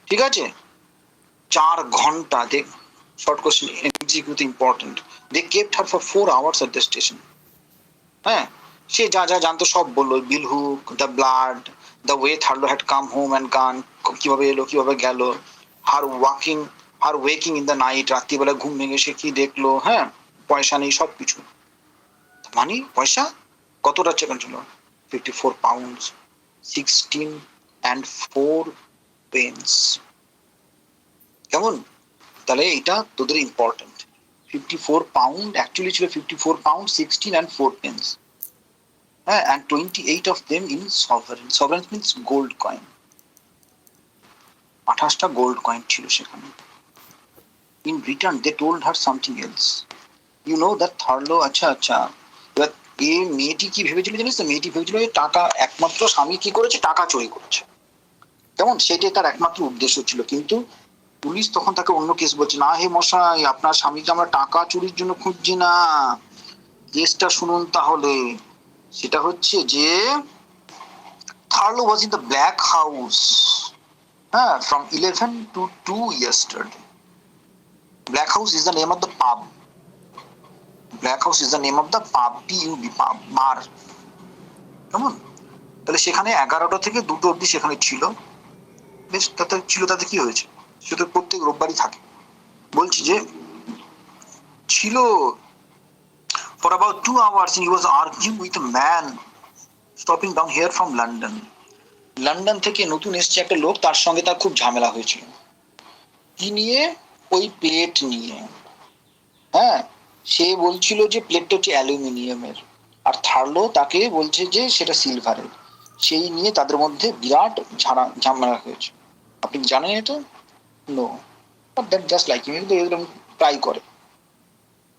ঠিক আছে, 4 ঘন্টা, দেখ শর্ট কোশ্চেন এমসিকিউ তো important, they kept her for 4 hours at the station। হ্যাঁ, সে যা যা জানতো সব বললো, billhook, the blood, the way Thurlow had come home and gone, কিভাবে এলো কিভাবে গেল, her waking in the night, রাত্রিবেলা ঘুম ভেঙে সে কি দেখলো, হ্যাঁ পয়সা নেই, সব কিছু, মানে পয়সা কতটা চেকেন ছিল, 54 pounds 16 and 4 pence। কেমন, তাহলে এটা তোদের ইম্পর্টেন্ট, 54 pound অ্যাকচুয়ালি ছিল 54 pounds 16 and 4 pence, হ্যাঁ, and 28 of them in sovereign, sovereign means gold coin, 28টা গোল্ড কয়েন ছিল সেখানে। In return they told her something else, you know that Thurlow, আচ্ছা এবার এই মেয়েটি কি ভেবেছিল জানিস তো, মেয়েটি ভেবেছিল টাকা, একমাত্র স্বামী কি করেছে, টাকা চুরি করেছে, কেমন, সেটাই তার একমাত্র উদ্দেশ্য ছিল। কিন্তু পুলিশ তখন তাকে অন্য কেস বলছে, না হে মশাই, আপনার স্বামীকে আমরা টাকা চুরির জন্য খুঁজছি না, কেসটা শুনুন তাহলে। সেটা হচ্ছে যে Thurlow was in the black house, হ্যাঁ, from 11 to 2 yesterday. Black House is the name of the pub. Black House is the name of the pub, PUB, pub, bar. কেমন, তাহলে সেখানে 11টা থেকে 2টো অবধি সেখানে ছিল, বেশ তাতে ছিল, তাতে কি হয়েছে, সে তো প্রত্যেক রোববারই থাকে। বলছি যে ছিল for about 2 hours and he was arguing with a man stopping down here from London. London থেকে নতুন এসছে একটা লোক, তার সঙ্গে তার খুব ঝামেলা হয়েছিল, কি নিয়ে, ওই প্লেট নিয়ে, হ্যাঁ, সে বলছিল যে প্লেটটা হচ্ছে অ্যালুমিনিয়ামের, আর থার্লো তাকে বলছে যে সেটা সিলভারের, সেই নিয়ে তাদের মধ্যে বিরাট ঝামেলা হয়েছে। আপনি জানেন এটা? No, but that just like you, এরকম প্রায় করে,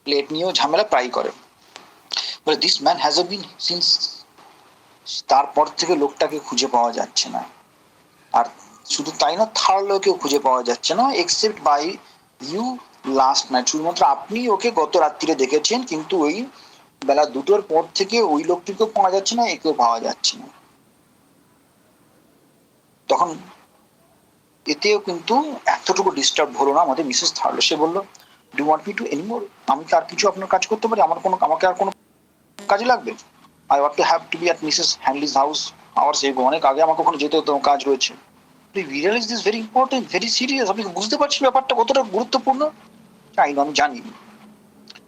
প্লেট নিয়েও ঝামেলা প্রায় করে। বলে this man has been since, তারপর থেকে লোকটাকে খুঁজে পাওয়া যাচ্ছে না, আর শুধু তাই না, থার্লোকেও খুঁজে পাওয়া যাচ্ছে না, except by you last night, শুধুমাত্র আপনি ওকে গত রাত্রিরে দেখেছেন, কিন্তু ওই বেলা 2টোর পর থেকে ওই লোকটিকেও পাওয়া যাচ্ছে না, একেও পাওয়া যাচ্ছে না। তখন এতেও কিন্তু এতটুকু ডিস্টার্ব হলো না আমাদের মিসেস থার্লো, সে বললো, do want me two anymore, আমি কি আর কিছু আপনার কাজ করতে পারি, আমাকে আর কোনো কাজে লাগবে, I want to have to be at Mrs Handley's house hours ago, অনেক আগে আমাকে ওখানে যেতে হতো, কাজ রয়েছে। Realise this very important, very serious, আপনি বুঝতে পারছেন ব্যাপারটা কতটা গুরুত্বপূর্ণ? আমি জানি,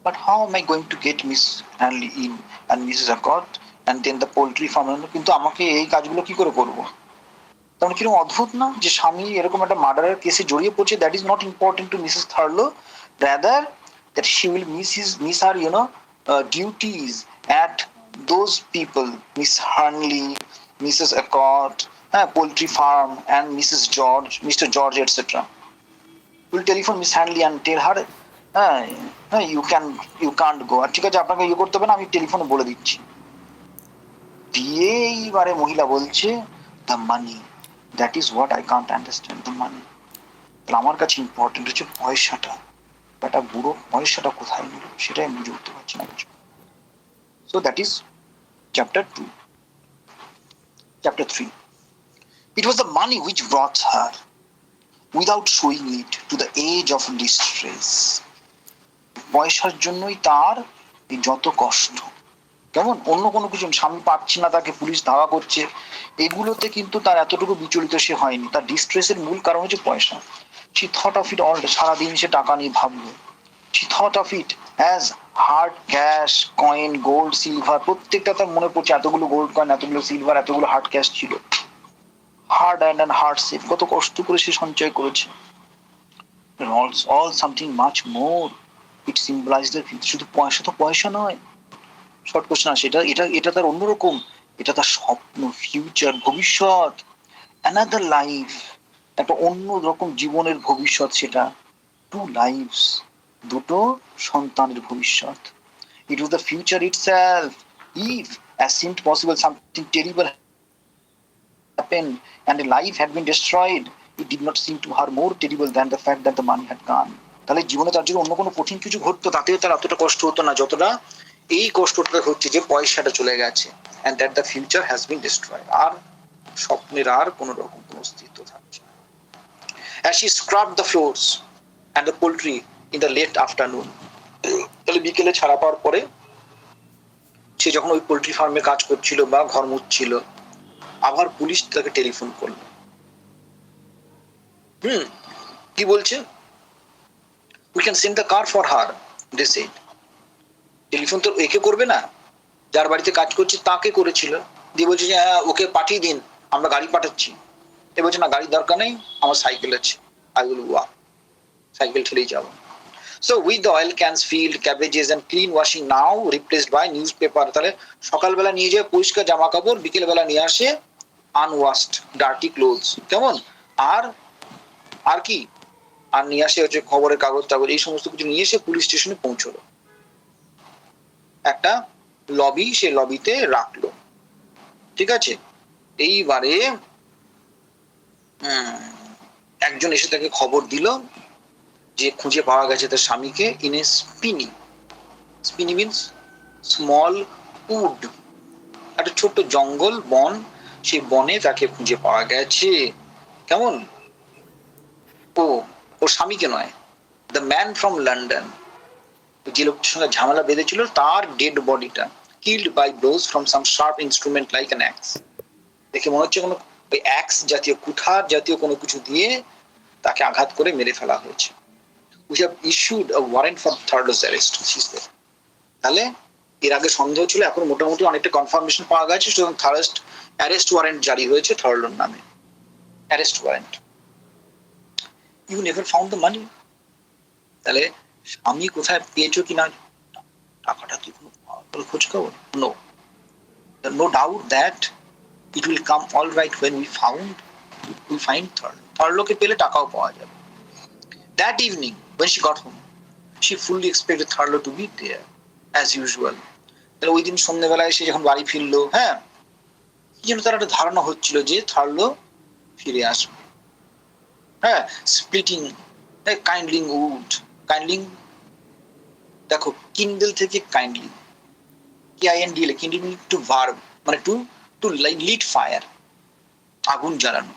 but how am I going to get Miss Handley in and Mrs Act and then the poultry farm, কিন্তু আমাকে এই কাজগুলো কি করে করবো? তেমন কিরকম অদ্ভুত না, যে স্বামী এরকম একটা মার্ডারের কেসে জড়িয়ে পড়ছে, that is not important to Mrs Thurlow, rather that she will miss her duties at those people, Miss Hurnley, Mrs. Acott, poultry farm, and Mrs. George, Mr. George, etc. We'll telephone Miss Hurnley and tell her, you can't go. ঠিক আছে, আপনাকে ইয়ে করতে হবে না, আমি টেলিফোনে বলে দিচ্ছি। দিয়ে এইবারে মহিলা বলছে, the money, that is what I can't understand, the money. তাহলে আমার কাছে ইম্পর্টেন্ট হচ্ছে পয়সাটা, একটা বুড়ো পয়সাটা কোথায় নিল, সেটাই আমি বুঝে উঠতে পারছি না কিছু। So that is chapter 2. Chapter 3. It was the money which brought her, without showing it, to the age of distress. পয়সার জন্যই তার এই যত কষ্ট, কেমন, অন্য কোনো কিছু, স্বামী পাচ্ছে না, তাকে পুলিশ ধাওয়া করছে, এগুলোতে কিন্তু তার এতটুকু বিচলিত সে হয়নি, তার ডিস্ট্রেসের মূল কারণ হচ্ছে পয়সা। She thought of it all, সারাদিন সে টাকা নিয়ে ভাবলো, She thought of it as hard cash, coin, gold, silver. প্রত্যেকটা তার মনে পড়ছে, এতগুলো গোল্ড কয়েন, এতগুলো সিলভার, এতগুলো হার্ড ক্যাশ ছিল। হার্ড অ্যান্ড হার্ড সেভ, কত কষ্ট করে সে সঞ্চয় করেছে। all something much more. It symbolized the future. শুধু পয়সা তো পয়সা নয়। শর্ট কোশ্চেন আসে, এটা এটা এটা তার অন্যরকম, এটা তার স্বপ্ন, ফিউচার, ভবিষ্যৎ, অ্যানাদার লাইফ, একটা অন্য রকম জীবনের ভবিষ্যৎ সেটা। টু লাইফস, দুটো সন্তানের ভবিষ্যৎ। It was the future itself. If, as seemed possible, something terrible happened and a life had been destroyed, it did not seem to her more terrible than the fact that the money had gone. তাহলে জীবনে তার যদি অন্য কোনো কঠিন কিছু ঘটতো, তাতেও তার এতটা কষ্ট হতো না যতটা এই কষ্টটা হচ্ছে যে পয়সাটা চলে গেছে, and that the future has been destroyed. আর স্বপ্নের আর কোনো রকম কোনো অস্তিত্ব থাকছে না। As she scrubbed the floors and the poultry in the late afternoon, তাহলে বিকেলে ছাড়া পাওয়ার পরে সে যখন ওই পোল্ট্রি ফার্মে কাজ করছিল বা ঘর মুছছিল, আবার পুলিশ তাকে টেলিফোন করলো। কি বলছে? We can send the car for her, they said. Telephone তো একে করবে না, যার বাড়িতে কাজ করছে তাকে করেছিল। দিয়ে বলছে যে হ্যাঁ ওকে পাঠিয়ে দিন, আমরা গাড়ি পাঠাচ্ছি। এ বলছে না, গাড়ির দরকার নেই, আমার সাইকেল আছে। I will walk, সাইকেল ঠেলেই যাবো। So with the oil cans filled, cabbages and clean washing now replaced by newspaper, তাহলে সকালবেলা নিয়ে যায় পরিষ্কার জামা কাপড়, বিকেল বেলা নিয়ে আসে unwashed dirty clothes, কেমন? আর কি, আর নিয়ে আসে হচ্ছে খবরের কাগজ টাগজ, এই সমস্ত কিছু নিয়ে এসে পুলিশ স্টেশনে পৌঁছলো। একটা লবি, সে লবিতে রাখলো, ঠিক আছে। এইবারে একজন এসে তাকে খবর দিল যে খুঁজে পাওয়া গেছে তার স্বামীকে in a spinney. Spinney means small wood, একটা ছোট্ট জঙ্গল, বন, সেই বনে তাকে খুঁজে পাওয়া গেছে। কেমন? ওর স্বামীকে নয়, দ্য ম্যান ফ্রম লন্ডন, যে লোকটির সঙ্গে ঝামেলা বেঁধেছিল, তার ডেড বডিটা, killed by blows from some sharp instrument like an axe. দেখে মনে হচ্ছে কোনো ওই অ্যাক্স জাতীয়, কুঠার জাতীয় কোনো কিছু দিয়ে তাকে আঘাত করে মেরে ফেলা হয়েছে। We have issued a warrant for Thurlow's arrest, she said. তাহলে এর আগে সন্দেহ ছিল, এখন মোটামুটি অনেকটা কনফার্মেশন পাওয়া গেছে, সুতরাং অ্যারেস্ট ওয়ারেন্ট জারি হয়েছে থার্লোর নামে। Arrest warrant. You never found the money? তাহলে আমি কোথায় পেয়েছো কিনা টাকাটা, কি কোনো খোঁজ খবর? No. No doubt that it will come all right when we find Thurlow. থার্লোকে পেলে টাকাও পাওয়া যাবে। That evening, when she got home, she fully expected Thurlow to be there, as usual. তাহলে ওই দিন সন্ধ্যেবেলায় সে যখন বাড়ি ফিরলো, হ্যাঁ, কি যেন তার একটা ধারণা হচ্ছিল যে থার্লো ফিরে আসবে। হ্যাঁ, স্প্লিটিং, কাইন্ডলিং উড, কাইন্ডলিং, দেখো কিন্ডল থেকে kindly, KINDL, kindle to verb, মানে টু লিট ফায়ার, আগুন জ্বালানো।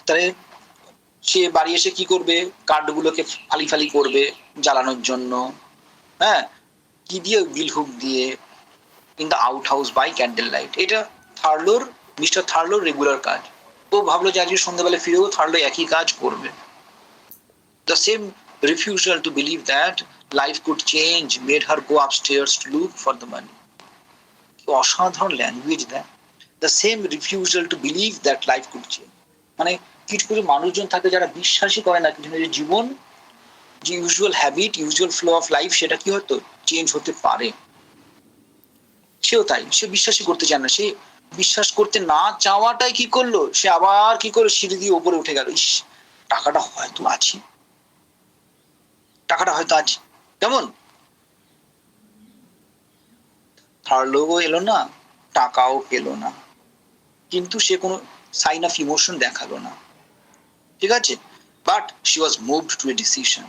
তাহলে সে বাড়ি এসে কি করবে? কাঠগুলোকে ফালি করবে জ্বালানোর জন্য। হ্যাঁ, কি দিয়ে? বিল হুক দিয়ে, in the outhouse by candlelight. এটা মিস্টার থার্লোর রেগুলার কাজ। ও ভাবলো যে আজকে সন্ধ্যাবেলা ফিরেও থার্লো একই কাজ করবে। The same refusal to believe that life could change made her go upstairs to look for the money. অসাধারণ ল্যাঙ্গুয়েজ দেয়। The same refusal to believe that life could change, মানে কিছু কিছু মানুষজন থাকে যারা বিশ্বাসই করে না কিছু যে জীবন, যে usual habit, usual flow of life, সেটা কি হতো, চেঞ্জ হতে পারে। সেও তাই, সে বিশ্বাসই করতে চায় না। সে বিশ্বাস করতে না চাওয়াটাই কি করলো, সে আবার কি করলো, সিঁড়ি দিয়ে উপরে উঠে গেল। ইস, টাকাটা হয়তো আছে, কেমন? থার্লোও এলো না, টাকাও পেলো না, কিন্তু সে কোনো সাইন অফ ইমোশন দেখালো না, ঠিক আছে। But she was moved to a decision,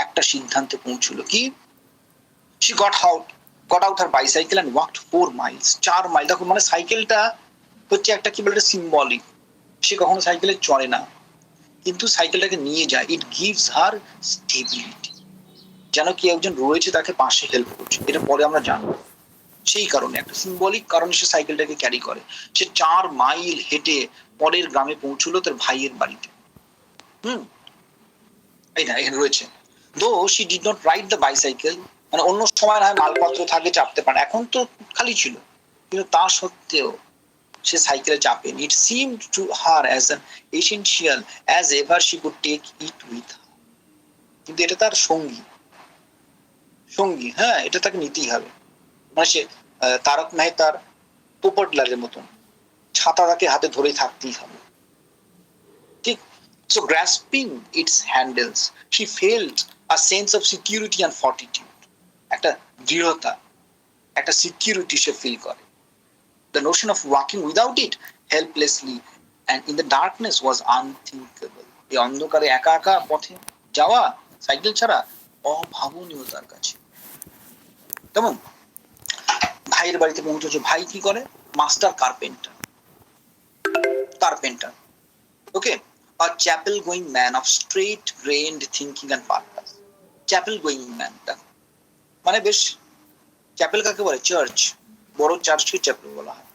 একটা সিদ্ধান্তে পৌঁছলো। কি? She got out her bicycle and walked 4 miles, 4 mile. দেখো, মানে সাইকেলটা হচ্ছে একটা কি বলে সিম্বলিক। সে কখনো সাইকেলে চড়ে না, কিন্তু সাইকেলটাকে নিয়ে যায়। ইট গিভস হার স্টেবিলিটি, যেন কি একজন রয়েছে তাকে পাশে হেল্প করছে। এটা পরে আমরা জানবো। সেই কারণে, একটা সিম্বলিক কারণে সে সাইকেলটাকে ক্যারি করে। সে 4 মাইল হেঁটে পরের গ্রামে পৌঁছলো তার ভাইয়ের বাড়িতে। এই না, এখানে রয়েছে though she did not write the bicycle, মানে অন্য সময় না হয় মালপত্র থাকে চাপতে পারে, এখন তো খালি ছিল, কিন্তু তা সত্ত্বেও সে সাইকেলে চাপেনি। It seemed to her as an essential as ever she could take it with her. কিন্তু এটা তার সঙ্গী, হ্যাঁ, এটা তাকে নিতেই হবে। মানে সে তারক মেহতার পোপটলারের মতন ছাতা তাকে হাতে ধরে থাকতেই হবে, ঠিক? So grasping its handles, she felt a sense of security and fortitude. একটা দৃঢ়তা, একটা সিকিউরিটি সে ফিল করে। The notion of walking without it helplessly and in the darkness was unthinkable. এই অন্ধকারে একা একা পথে যাওয়া সাইকেল ছাড়া অভাবনীয় তার কাছে। কেমন? ভাইয়ের বাড়িতে পৌঁছেছে, ভাই কি করে? Master carpenter, okay, a chapel going man of straight grained thinking and purpose. chapel going man মানে বেশ, চ্যাপেল কাকে বলে? চার্চ, বড় চার্চকে চ্যাপেল বলা হয়।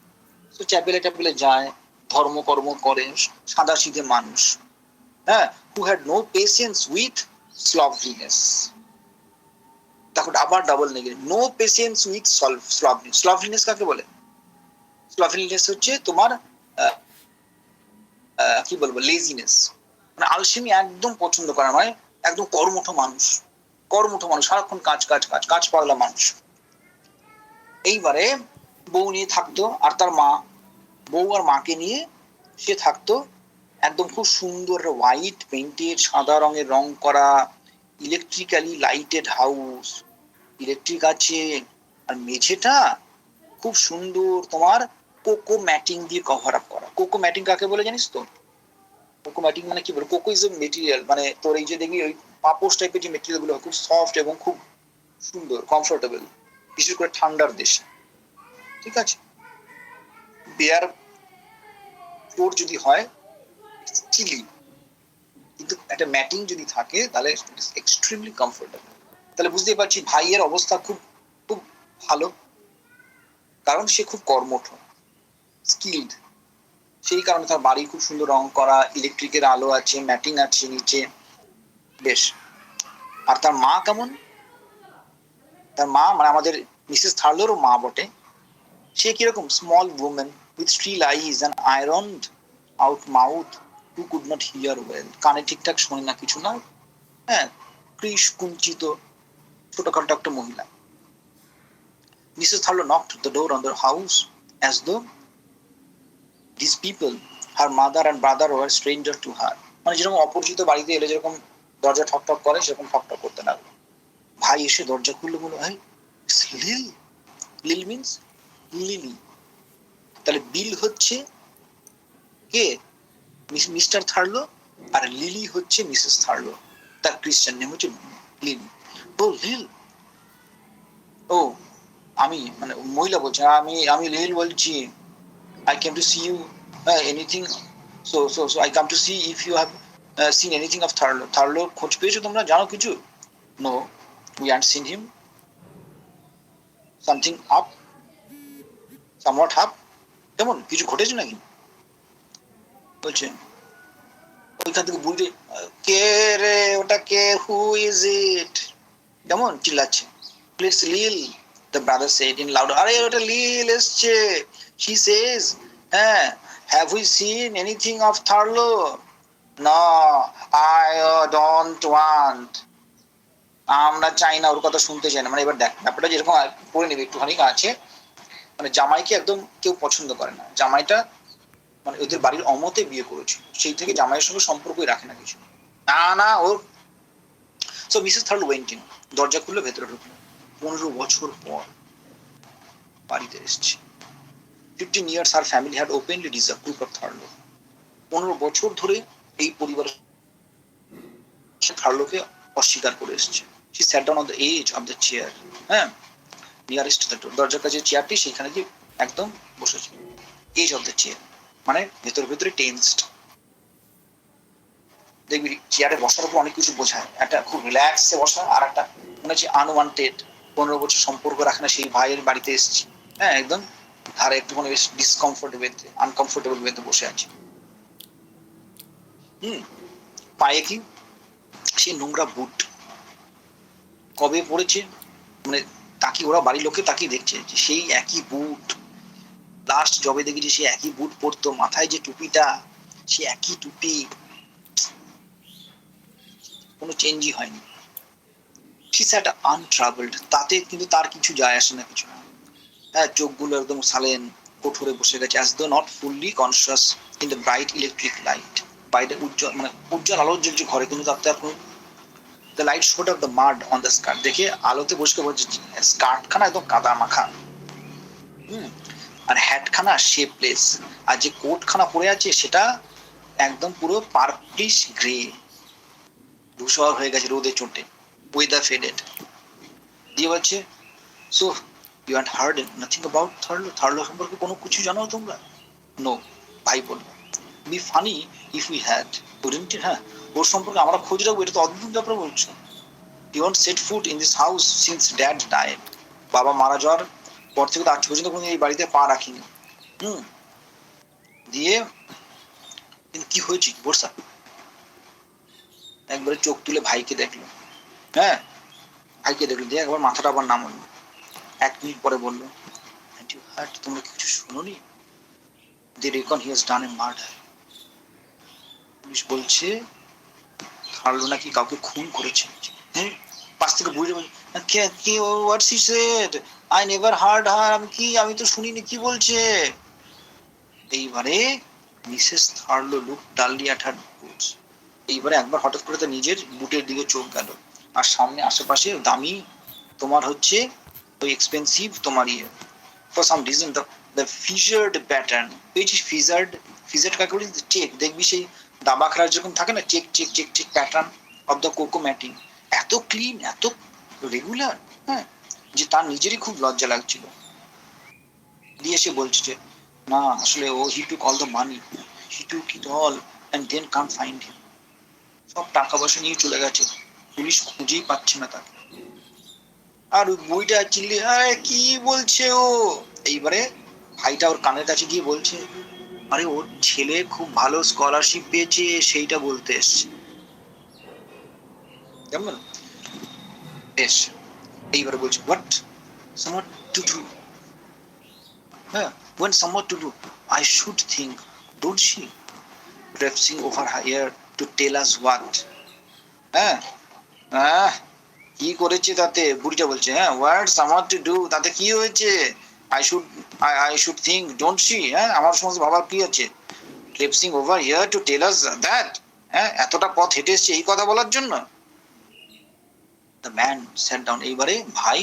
তো চ্যাপেলে যায়, ধর্মকর্ম করে, সাদা সিধে মানুষ, হ্যাঁ, who had no patience with slovenliness। দেখো আবার double negative, no patience with slovenliness. Slovenliness কাকে বলে? স্লভলিনেস হচ্ছে তোমার কি বলবো, লেজিনেস, মানে আলসেমি একদম পছন্দ করা নয়, একদম কর্মঠ মানুষ, সারাক্ষণ কাজ পাগলা মানুষ। এইবারে বউ নিয়ে থাকতো, আর তার মা, বউ আর মাকে নিয়ে সে থাকতো একদম খুব সুন্দর হোয়াইট পেইন্টেড, সাদা রঙের রং করা, ইলেকট্রিক্যালি লাইটেড হাউস, ইলেকট্রিক আছে, আর মেঝেটা খুব সুন্দর তোমার কোকো ম্যাটিং দিয়ে কভার আপ করা। কোকো ম্যাটিং কাকে বলে জানিস তো? কোকো ম্যাটিং মানে কি বলে? কোকো ইজ এ মেটেরিয়াল, মানে তোর এই যে দেখবি ওই পাপোশ টাইপের যে মেটেরিয়াল গুলো খুব সফট এবং খুব সুন্দর, কমফোর্টেবল, বিশেষ করে ঠান্ডার দেশে, ঠিক আছে? বেয়ার ফ্লোর যদি হয় চিলি, কিন্তু একটা ম্যাটিং যদি থাকে তাহলে এক্সট্রিমলি কমফোর্টেবল। তাহলে বুঝতেই পারছি ভাইয়ের অবস্থা খুব খুব ভালো, কারণ সে খুব কর্মঠ, স্কিলড, সেই কারণে তার বাড়ি খুব সুন্দর রং করা, ইলেকট্রিকের আলো আছে, ম্যাটিং আছে নিচে, বেশ। আর তার মা কেমন? তার মা মানে আমাদের মিসেস থার্লোরও মা বটে। সে কিরকম? Small women with steel eyes and ironed out mouth who could not hear well. কানে ঠিকঠাক শোনে না, কিছু না, হ্যাঁ, কৃষ কুঞ্চিত ছোটখাটো একটা মহিলা। Mrs. Tharlo knocked the door on the house as though these people, her mother and brother, were stranger to her. মানে যেরকম অপরিচিত বাড়িতে এলে যেরকম দরজা ঠকঠক করে, সেরকম ঠকঠক করতে লাগলো। ভাই এসে দরজা খুললো, বললো, হ্যাঁ লিল। লিল মিন্স লিলি। তাহলে বিল হচ্ছে কে? মিস্টার থার্লো, আর লিলি হচ্ছে মিসেস থার্লো। তার ক্রিশ্চিয়ান নেম হচ্ছে লিলি। ও লিল, ও আমি মানে মহিলা বলছে, আমি লিল বলছি, I came to see you anything, so I come to see if you have seen anything of Tharlo. Tharlo খোঁজ পেয়েছো তোমরা, জানো কিছু? No, we haven't seen him. Something up, somewhat up, কেমন কিছু ঘটেছে নাকি? বলছে ওইখান থেকে বুঝে, কে রে ওটা, কে, হু ইজ ইট, কেমন চিল্লাচ্ছে। প্লিজ লিল, the brother said in loud, আরে ওটা লিল এসছে। She says, have we seen anything of Tharlo? No, I don't want. আমরা চাই না, ওর কথা শুনতে চাই না। মানে এবার দেখ ব্যাপারটা যেরকম পড়ে নেবে একটুখানি আছে, মানে জামাইকে একদম কেউ পছন্দ করে না। জামাইটা মানে ওদের বাড়ির অমতে বিয়ে করেছিল, সেই থেকে জামাইয়ের সঙ্গে সম্পর্কই রাখে না কিছু, না ওর। সো মিসেস থার্লো ওয়েন্ট ইন, দরজা খুললো, ভেতরে ঢুকলো। 15 বছর পর বাড়িতে এসছে। 15 years her family had openly disapproved of Tharlo. 15 বছর ধরে এই পরিবার থার্লোকে অস্বীকার করে এসছে। She sat down on the edge of the chair, nearest to the door. দরজার কাছে চেয়ারটি, সেখানে গিয়ে একদম বসেছে। এজ অফ দ্য চেয়ার মানে ভেতরে টেন্সড। দেখবি চেয়ারে বসার উপর অনেক কিছু বোঝায়, একটা খুব রিল্যাক্সে বসা, আর একটা মনে হচ্ছে আনওয়ান্টেড। 15 বছর সম্পর্ক রাখে না সেই ভাইয়ের বাড়িতে এসেছি, একদম ধারে একটুখানি বেশ ডিসকমফোর্টেবল, আনকমফোর্টেবল ওয়েতে বসে আছে। পায়ে কি? সে নোংরা বুট, কবে পড়েছে, মানে তাকিয়ে ওরা বাড়ির লোকে তাকিয়ে দেখছে যে সেই একই বুট, লাস্ট জবে দেখেছি সে একই বুট পরতো, মাথায় যে টুপিটা সে একই টুপি, কোনো চেঞ্জই হয়নি। সি স্যাট আনট্রাভেলড, তাতে কিন্তু তার কিছু যায় আসে না, কিছু না। হ্যাঁ, চোখগুলো একদম সালেন কঠোরে বসে গেছে, as though not fully conscious in the bright electric light. বাইরে উজ্জ্বল, মানে উজ্জ্বল আলোর জ্বলছে ঘরে, কিন্তু তাতে আর কোনো, the light showed of the মাড on the skirt, দেখে আলোতে বসে বলছে স্কার্ট খানা একদম কাদা মাখা, আর হ্যাট খানা শেপলেস, আর যে কোট খানা পরে আছে সেটা একদম পুরো পার্পলিশ গ্রে, ধূসর হয়ে গেছে রোদে চোটে, ওয়েদার ফেডেড। দিয়ে বলছে, so you had heard nothing about Thurlow, Thurlow সম্পর্কে কোনো কিছু জানো তোমরা? নো, ভাই বলল। Be funny if we had, wouldn't it? হ্যাঁ, ওর সম্পর্কে আমরা খোঁজ রাখবো, এটা তো অদ্ভুত ব্যাপার বলছো। You won't set foot in this house since dad died, বাবা মারা যাওয়ার পর থেকে তো আজ পর্যন্ত কোনো এই বাড়িতে পা রাখিনি। দিয়ে কিন্তু কি হয়েছে বর্ষা, একবারে চোখ তুলে ভাইকে দেখলো, হ্যাঁ ভাইকে দেখলো, দিয়ে একবার মাথাটা আবার নামালো। 1 মিনিট পরে বললো, তোমরা কিছু শুনোনি? they reckon he has done a murder, police বলছে থার্লো নাকি কাউকে খুন করেছে। হ্যাঁ, পাশ থেকে বুঝে কি, what's he said, I never heard her, আমি তো শুনিনি, কি বলছে? এইবারে Mrs Thurlow look dully at her boots, এইবারে একবার হঠাৎ করে তার নিজের বুটের দিকে চোখ গেল, আর সামনে আশেপাশে দামি তোমার হচ্ছে ওই এক্সপেন্সিভ তোমার ইয়ে, for some reason the fissured pattern, এই যে ফিজার্ড কাকে বলি, চেক দেখবি সেই দাবা খেলার যেরকম থাকে না, check check check check pattern of the coco matting, এত ক্লিন এত রেগুলার, হ্যাঁ, যে তার নিজেরই খুব লজ্জা লাগছিল। দিয়ে সে বলছে যে না আসলে ও he took all the money, he took it all and then can't find him, সব টাকা পয়সা নিয়ে চলে গেছে, পুলিশ খুঁজেই পাচ্ছে না তাকে। আর ওই বইটা চিল্লি, কি বলছে ও? এইবারে ভাইটা ওর কানের কাছে গিয়ে বলছে, আরে ওর ছেলে খুব ভালো স্কলারশিপ পেয়েছে, সেইটা বলতে এসছে, কেমন বেশ। এইবারে বলছে হোয়াট সামওয়াট টু ডু, হ্যাঁ, when someone to do, I should think, don't she, draping over her ear to tell us what, হ্যাঁ, কি করেছে তাতে, বুড়িটা বলছে, হ্যাঁ, what someone to do, তাতে কি হয়েছে, I should think, don't she, হ্যাঁ, আমার সমস্ত ভাবার কি আছে, draping over here to tell us that, হ্যাঁ, এতটা পথ হেঁটে এসছে এই কথা বলার জন্য। the man sat down, এইবারে ভাই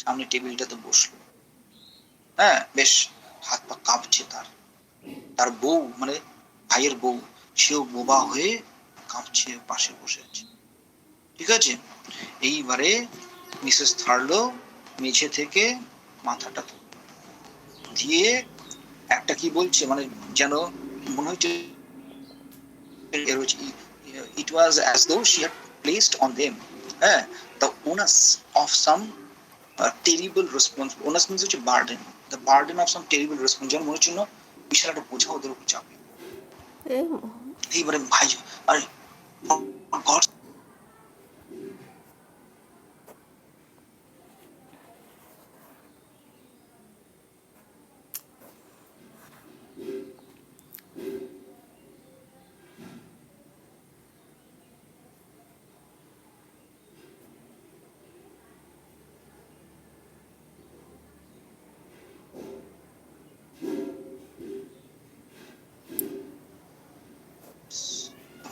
সামনে টেবিলটাতে বসলো, হ্যাঁ, বেশ হাত পা কাঁপছে তার বউ মানে ভাইয়ের বউ, সেও বোবা হয়ে কাঁপছে, পাশে বসে আছে, ঠিক আছে। এইবারে মিসেস থার্লো মেঝে থেকে মাথাটা দিয়ে একটা কি বলছে, মানে যেন মনে হচ্ছে it was as though she had placed on them, হ্যাঁ, the onus of some terrible response, onus means হচ্ছে burden, the burden of some terrible response, যেন মনে হচ্ছিল বিশাল একটা বোঝা ওদের উপর চাপে। এইবারে ভাই, আরে god,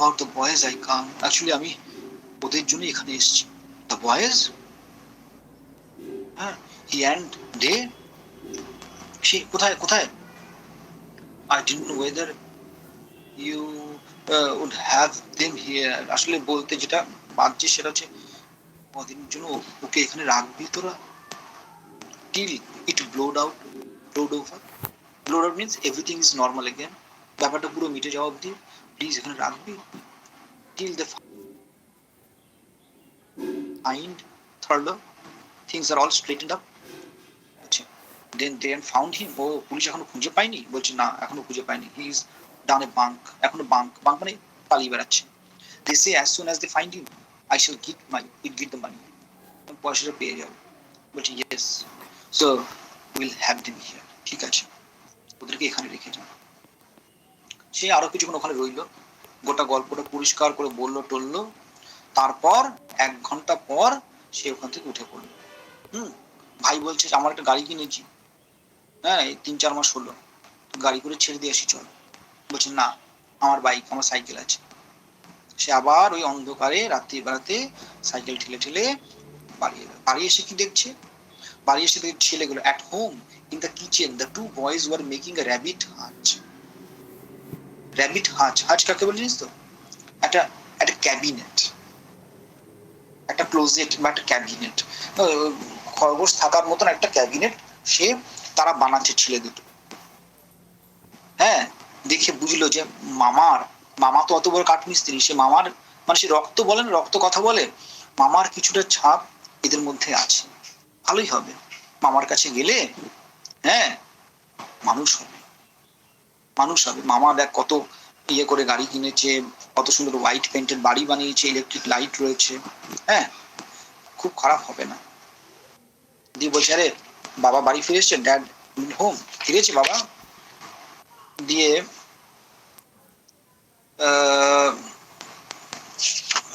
about the boys I come, actually আমি ওদের জন্য এখানে এসেছি। the boys, হ্যাঁ, he and they, সে কোথায় কোথায়, I didn't know whether you would have them here, আসলে বলতে যেটা বাজছে সেটা হচ্ছে কদিনের জন্য ওকে এখানে রাখবি তোরা, till it blowed out means everything is normal again, ব্যাপারটা পুরো মিটে যাওয়া অবধি প্লিজ এখানে রাখবি, till the find Thurlow, things are all straightened up, আচ্ছা, then found him, ও পুলিশ এখনো খুঁজে পায়নি, বলছে না এখনো খুঁজে পায়নি, he is done a bunk, এখনো বাঙ্ক মানে পালিয়ে বেড়াচ্ছে, they say as soon as they find him I shall get the money, পয়সাটা পেয়ে যাবো। বলছি yes, so will have them here, ঠিক আছে ওদেরকে এখানে রেখে যাও। সে আরো কিছুক্ষণ ওখানে রইলো, গোটা গল্পটা পরিষ্কার করে বললো টললো। তারপর 1 ঘন্টা পর সে ওখান থেকে উঠে পড়লো। ভাই বলছে আমার একটা গাড়ি কিনেছি, হ্যাঁ এই 3-4 মাস হলো, গাড়ি করে ছেড়ে দিয়ে আসি চল। বলছে না, আমার বাইক, আমার সাইকেল আছে। সে আবার ওই অন্ধকারে রাত্রি বেলাতে সাইকেল ঠেলে ঠেলে বাড়ি এলো। বাড়ি এসে কি দেখছে, বাড়ি এসে দেখছে ছেলেগুলো at home in the kitchen the 2 boys were making a rabbit hutch. Rabbit hutch, hutch কাকে বলে জানিস তো? একটা একটা ক্যাবিনেট, একটা ক্লোজেট বা একটা ক্যাবিনেট, খরগোশ থাকার মতন একটা ক্যাবিনেট সে তারা বানাচ্ছে ছেলে দুটো। হ্যাঁ, দেখে বুঝলো যে মামা তো অত বড় কাঠমিস্ত্রি, সে মামার মানে সে রক্ত বলেন, রক্ত কথা বলে, মামার কিছুটা ছাপ এদের মধ্যে আছে, ভালোই হবে মামার কাছে গেলে, হ্যাঁ মানুষ হবে, মানুষ হবে। মামা দেখ কত ইয়ে করে গাড়ি কিনেছে, কত সুন্দর হোয়াইট পেন্টের বাড়ি বানিয়েছে, ইলেকট্রিক লাইট রয়েছে, হ্যাঁ খুব খারাপ হবে না। দিয়ে বলছে আরে বাবা বাড়ি ফিরে এসছে, ড্যাড হোম, ফিরেছে বাবা। দিয়ে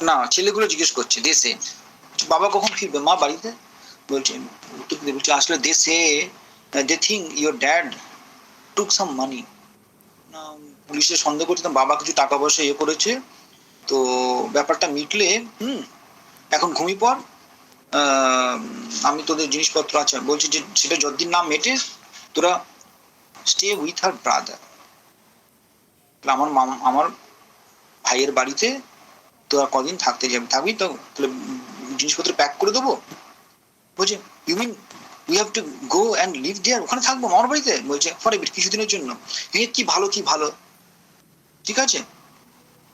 না ছেলেগুলো জিজ্ঞেস করছে দেশে বাবা কখন ফিরবে মা বাড়িতে। বলছে উত্তর দিতে বলছে আসলে দেশে দে থিঙ্ক ইয়োর ড্যাড টুক সাম মানি। পুলিশের সন্দেহ করছে বাবা কিছু টাকা পয়সা ইয়ে করেছে, তো ব্যাপারটা মিটলে এখন ঘুমিয়ে পড়, আমি তোদের জিনিসপত্র আছে। বলছে যে সেটা যতদিন না মেটে তোরা স্টে উইথ হার ব্রাদার, আমার ভাইয়ের বাড়িতে তোরা কদিন থাকতে যাবি, থাকবি তো তাহলে জিনিসপত্র প্যাক করে দেবো। বলছে you mean we have to go and live there, ওখানে থাকবো মামার বাড়িতে। বলছে ফর এ বিট, কিছুদিনের জন্য। কি ভালো কি ভালো, ঠিক আছে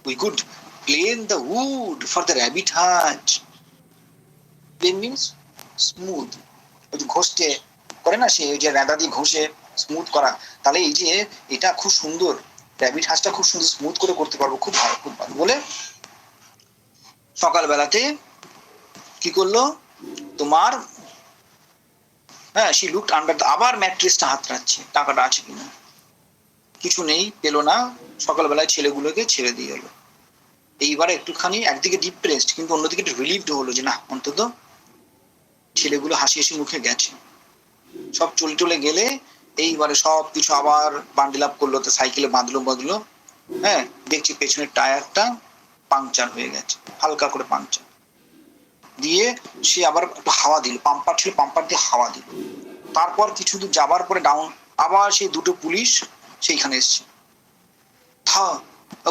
we could plane the wood for the rabbit hut. Plane means smooth, ওই যে ঘষতে করে না সে, ওই যে রেঁদা দিয়ে ঘষে স্মুথ করা, তাহলে এই যে এটা খুব সুন্দর, র্যাবিট হাঁসটা খুব সুন্দর স্মুথ করে করতে পারবো, খুব ভালো খুব ভালো বলে সকালবেলাতে কি করলো তোমার, হ্যাঁ সে লুকড আন্ডার, আবার ম্যাট্রেসটা হাত রাখছে টাকাটা আছে কিনা, কিছু নেই, পেলো না। সকালবেলায় ছেলেগুলোকে ছেড়ে দিয়ে এলো। এইবারে একটুখানি একদিকে ডিপ্রেসড কিন্তু অন্যদিকে একটু রিলিভড হলো যে না অন্তত ছেলেগুলো হাসি হাসি মুখে গেছে। সব চলে গেলে এইবারে সব কিছু আবার বান্ডিল আপ করলো, তো সাইকেলে বাঁধলো, হ্যাঁ দেখছি পেছনের টায়ারটা পাংচার হয়ে গেছে, হালকা করে পাংচার দিয়ে সে আবার একটু হাওয়া দিল, পাম্পার ছিল পাম্পার দিয়ে হাওয়া দিল। তারপর কিছু দূর যাবার পরে ডাউন আবার সেই দুটো পুলিশ সেইখানে এসছে,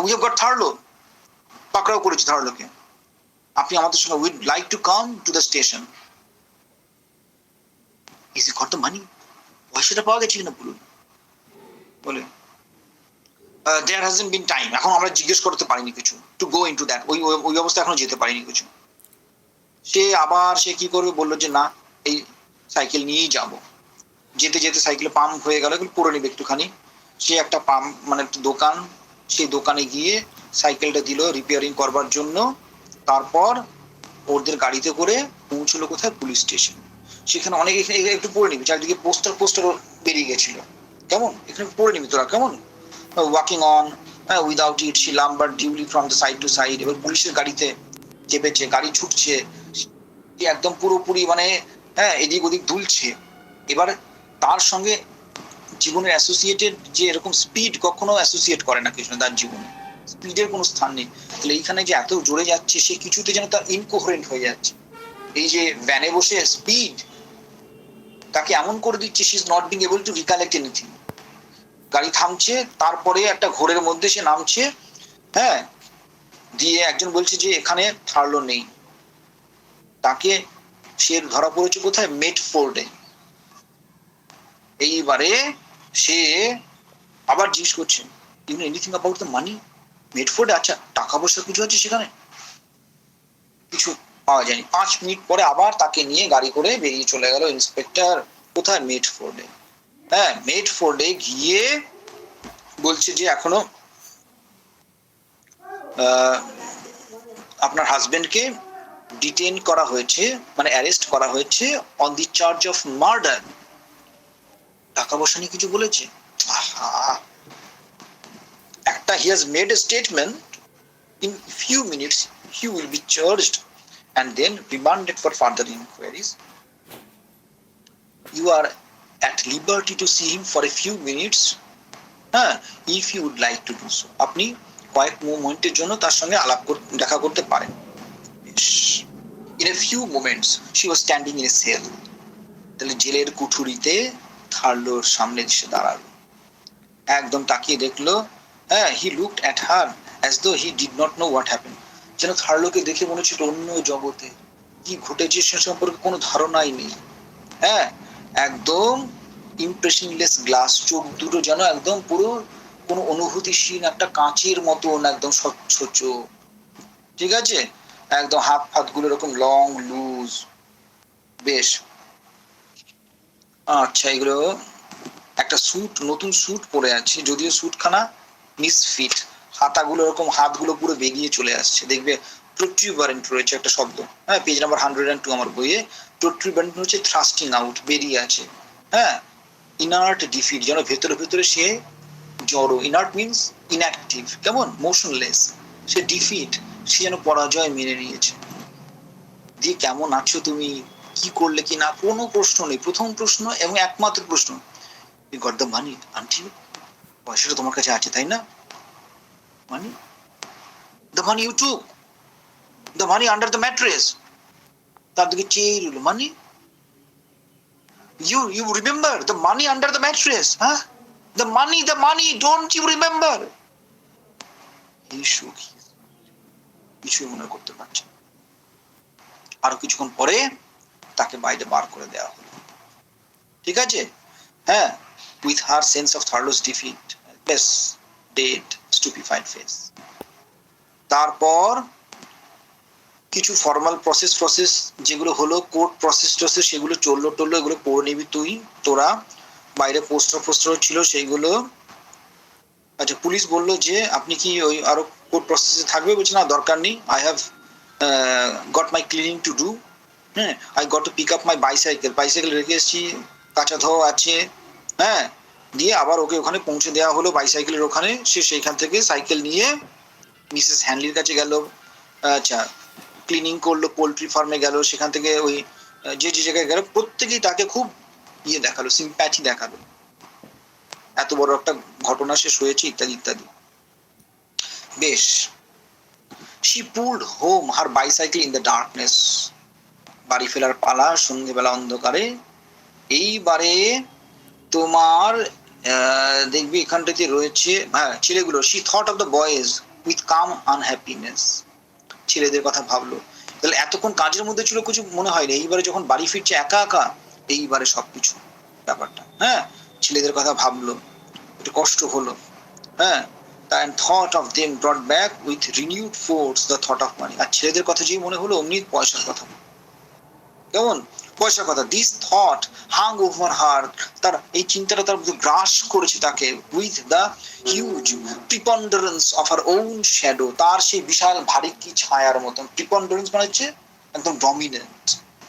we have got Thurlow, পাকড়াও করেছে থার্ড লোকে, আপনি আমাদের সঙ্গে would like to come to the station. Is he got the money, পয়সাটা পাওয়া গেছে কিনা বলুন। বলে দেয়ার হ্যাজন্ট বিন টাইম, এখন আমরা জিজ্ঞেস করতে পারিনি কিছু, টু গো ইনটু দ্যাট, ওই অবস্থা এখনো যেতে পারিনি কিছু। সে আবার সে কি করবে বললো যে না এই সাইকেল নিয়েই যাব। যেতে যেতে সাইকেলে পাম্প হয়ে গেল, এগুলো পরে নিবে একটুখানি। সে একটা পাম্প মানে একটা দোকান, সেই দোকানে গিয়ে সাইকেলটা দিল রিপেয়ারিং করবার জন্য। তারপর ওদের গাড়িতে করে পৌঁছলো কোথায়, পুলিশ স্টেশন। সেখানে অনেক একটু পড়ে নিবি, চারদিকে পোস্টার বেরিয়ে গেছিল, কেমন এখানে পড়ে নিবি তোরা, কেমন walking on without it she lumbered duly from the side to side. এবার পুলিশের গাড়িতে চেপেছে, গাড়ি ছুটছে একদম পুরোপুরি মানে হ্যাঁ এদিক ওদিক দুলছে। এবার তার সঙ্গে জীবনের অ্যাসোসিয়েটেড যে এরকম স্পিড কখনো অ্যাসোসিয়েট করে না কিছু, তার জীবনে স্পিডের কোনো স্থান নেই। তাহলে এইখানে যে এত জোরে যাচ্ছে সে কিছুতে যেন তার ইনকোহারেন্ট হয়ে যাচ্ছে। এই যে ভ্যানে বসে স্পিড তাকে এমন করে দিচ্ছে she is not being able to recollect anything. গাড়ি থামছে, তারপরে একটা ঘোরের মধ্যে সে নামছে, হ্যাঁ দিয়ে একজন বলছে যে এখানে থার্লো নেই। তাকে সে ধরা পড়েছে কোথায়, মেডফোর্ডে। এইবারে সে আবার জিজ্ঞেস করছে you know anything about the money, মেডফোর্ডে, আচ্ছা টাকা পয়সা কিছু আছে সেখানে, কিছু পাওয়া যায়নি। 5 মিনিট পরে আবার তাকে নিয়ে গাড়ি করে বেরিয়ে চলে গেল ইন্সপেক্টর কোথায়, মেডফোর্ডে। হ্যাঁ মেডফোর্ডে গিয়ে বলছে যে এখনো আপনার হাজবেন্ডকে ডিটেইন করা হয়েছে, মানে অ্যারেস্ট করা হয়েছে on the charge of murder. টাকা পয়সা নিয়ে কিছু বলেছে? একটা he has made a statement, in few minutes he will be charged and then remanded for further inquiries. You are at liberty to see him for a few minutes, if you would like to do so. আপনি কয়েক মোমেন্টের জন্য তার সঙ্গে দেখা করতে পারেন। In a few moments she was standing in a cell. তাহলে জেলের কুঠুরিতে থার্লোর সামনে এসে দাঁড়ালো, একদম তাকিয়ে দেখলো। he looked at her as though he did not know what happened. যেন থার্লোকে দেখে মনে হচ্ছিল অন্য জগতে, কি ঘটেছে সে সম্পর্কে কোনো ধারণাই নেই। একদম ইমপ্রেশনলেস গ্লাস, চোখ দুটো যেন একদম পুরো কোনো অনুভূতিশীল একটা কাঁচের মতন, একদম স্বচ্ছ চোখ, ঠিক আছে, একদম হাত ফাতগুলো এরকম লং লুজ। বেশ, আচ্ছা, এগুলো একটা স্যুট, নতুন স্যুট পরে আছে, যদিও স্যুটখানা মিসফিট, হাতাগুলো এরকম, হাতগুলো পুরো বেরিয়ে চলে আসছে। দেখবে প্রোট্রিউবারেন্ট রয়েছে একটা শব্দ, পেজ নাম্বার 102 আমার বইয়ে। প্রোট্রিউবারেন্ট হচ্ছে থ্রাস্টিং আউট, বেরিয়ে আছে। ইনার্ট ডিফিট, যেন ভেতরে ভেতরে সে জড়ো। ইনার্ট মিনস ইনঅ্যাক্টিভ, কেমন মোশনলেস। সে ডিফিট, সে যেন পরাজয় মেনে নিয়েছে। দিয়ে কেমন আছো তুমি, কি করলে কি না, কোনো প্রশ্ন নেই। প্রথম প্রশ্ন এবং একমাত্র প্রশ্ন, you got the money aunty? পয়সাটা তোমার কাছে আছে তাই না? Money? The money you took, the money under the mattress. তার দিকে চেয়ে রইল। মানি? You remember the money under the mattress? The money, don't you remember? He shook his head. কিছুই মনে করতে পারছে। আরো কিছুক্ষণ পরে তাকে বাইরে বার করে দেওয়া হলো, ঠিক আছে। with her sense of Tharlo's defeat, yes, dead, stupefied face. তারপর কিছু ফর্মাল প্রসেস যেগুলো হলো, কোর্ট প্রসেস সেগুলো চললো, এগুলো পড়ে নিবি তুই, তোরা। বাইরে পোস্টার ছিল সেইগুলো। আচ্ছা, পুলিশ বললো যে আপনি কি ওই আরো কোর্ট প্রসেসে থাকবে? বলছে না, দরকার নেই, I have got my cleaning to do. I got to pick up my bicycle রেখে এসেছি, কাঁচা ধোয়া আছে। দিয়ে আবার ওকে ওখানে পৌঁছে দেওয়া হলো, বাইসাইকেলের ওখানে। সে সেইখান থেকে সাইকেল নিয়ে মিসেস হ্যানলির কাছে গেল। আচ্ছা, ক্লিনিং করলো, পোল্ট্রি ফার্মে গেল, সেখান থেকে ওই যে জায়গায় গেল প্রত্যেকেই তাকে খুব দেখালো, সিম্প্যাথি দেখালো, এত বড় একটা ঘটনা শেষ হয়েছে, ইত্যাদি ইত্যাদি। বেশ, she pulled home her bicycle in the darkness. বাড়ি ফেরার পালা, সন্ধ্যেবেলা অন্ধকারে। এইবারে তোমার দেখবি এখানটাতে রয়েছে ছেলেগুলো। she thought of the boys with calm unhappiness. ছেলেদের কথা ভাবলো। তাহলে এতক্ষণ কাজের মধ্যে ছিল, কিছু মনে হয়নি। এইবারে যখন বাড়ি ফিরছে একা একা, এইবারে সবকিছু ব্যাপারটা, ছেলেদের কথা ভাবলো, একটু কষ্ট হলো। and thought of them brought back with renewed force the thought of money. আর ছেলেদের কথা যেই মনে হলো, অমনি পয়সার কথা, কেমন পয়সার কথা। This thought hung over her, তার এই চিন্তাটা তার গ্রাস করেছে তাকে। With the huge preponderance of her own shadow, তার সেই বিশাল ভারী কি ছায়ার মতন। প্রিপন্ডারেন্স মানে হচ্ছে একদম ডমিনেন্ট,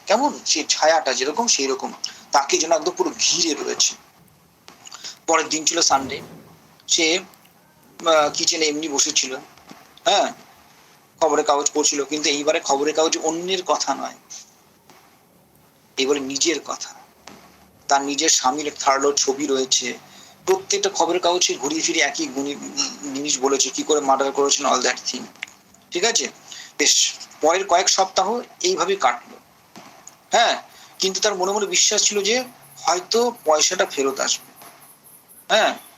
কেমন সেই ছায়াটা যেরকম সেই রকম তাকে যেন একদম পুরো ঘিরে রয়েছে। পরের দিন ছিল সানডে। সে কিচেনে এমনি বসেছিল, খবরের কাগজ পড়ছিল। কিন্তু এইবারে খবরের কাগজ অন্যের কথা নয়, এবারে নিজের কথা। তার নিজের স্বামীর থার্লোর ছবি রয়েছে। প্রত্যেকটা খবরের কাগজে ঘুরিয়ে ফিরে একই জিনিস বলেছে, কি করে মার্ডার করেছেন, অল দ্যাট থিং, ঠিক আছে। বেশ, পরের কয়েক সপ্তাহ এইভাবে কাটলো। কিন্তু তার মনে মনে বিশ্বাস ছিল যে হয়তো পয়সাটা ফেরত আসবে,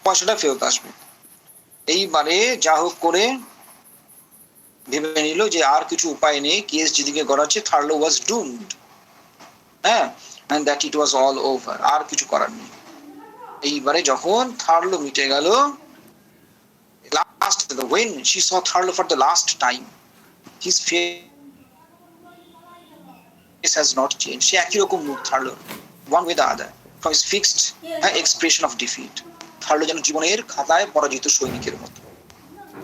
পয়সাটা ফেরত আসবে। এইবারে যা হোক করে ভেবে নিল যে আর কিছু উপায় নেই, কেস যেদিকে গড়াচ্ছে, Thurlow was doomed, and that it was all over, আর কিছু করার নেই। এইবারে যখন থার্লো মিটে গেল, last when she saw Tharlo for the last time, his face has not changed. সে একই রকম মুখ থার্লোর, one way the other, from his fixed expression of defeat. থার্লো যেন জীবনের খাতায় পরাজিত সৈনিকের মতো।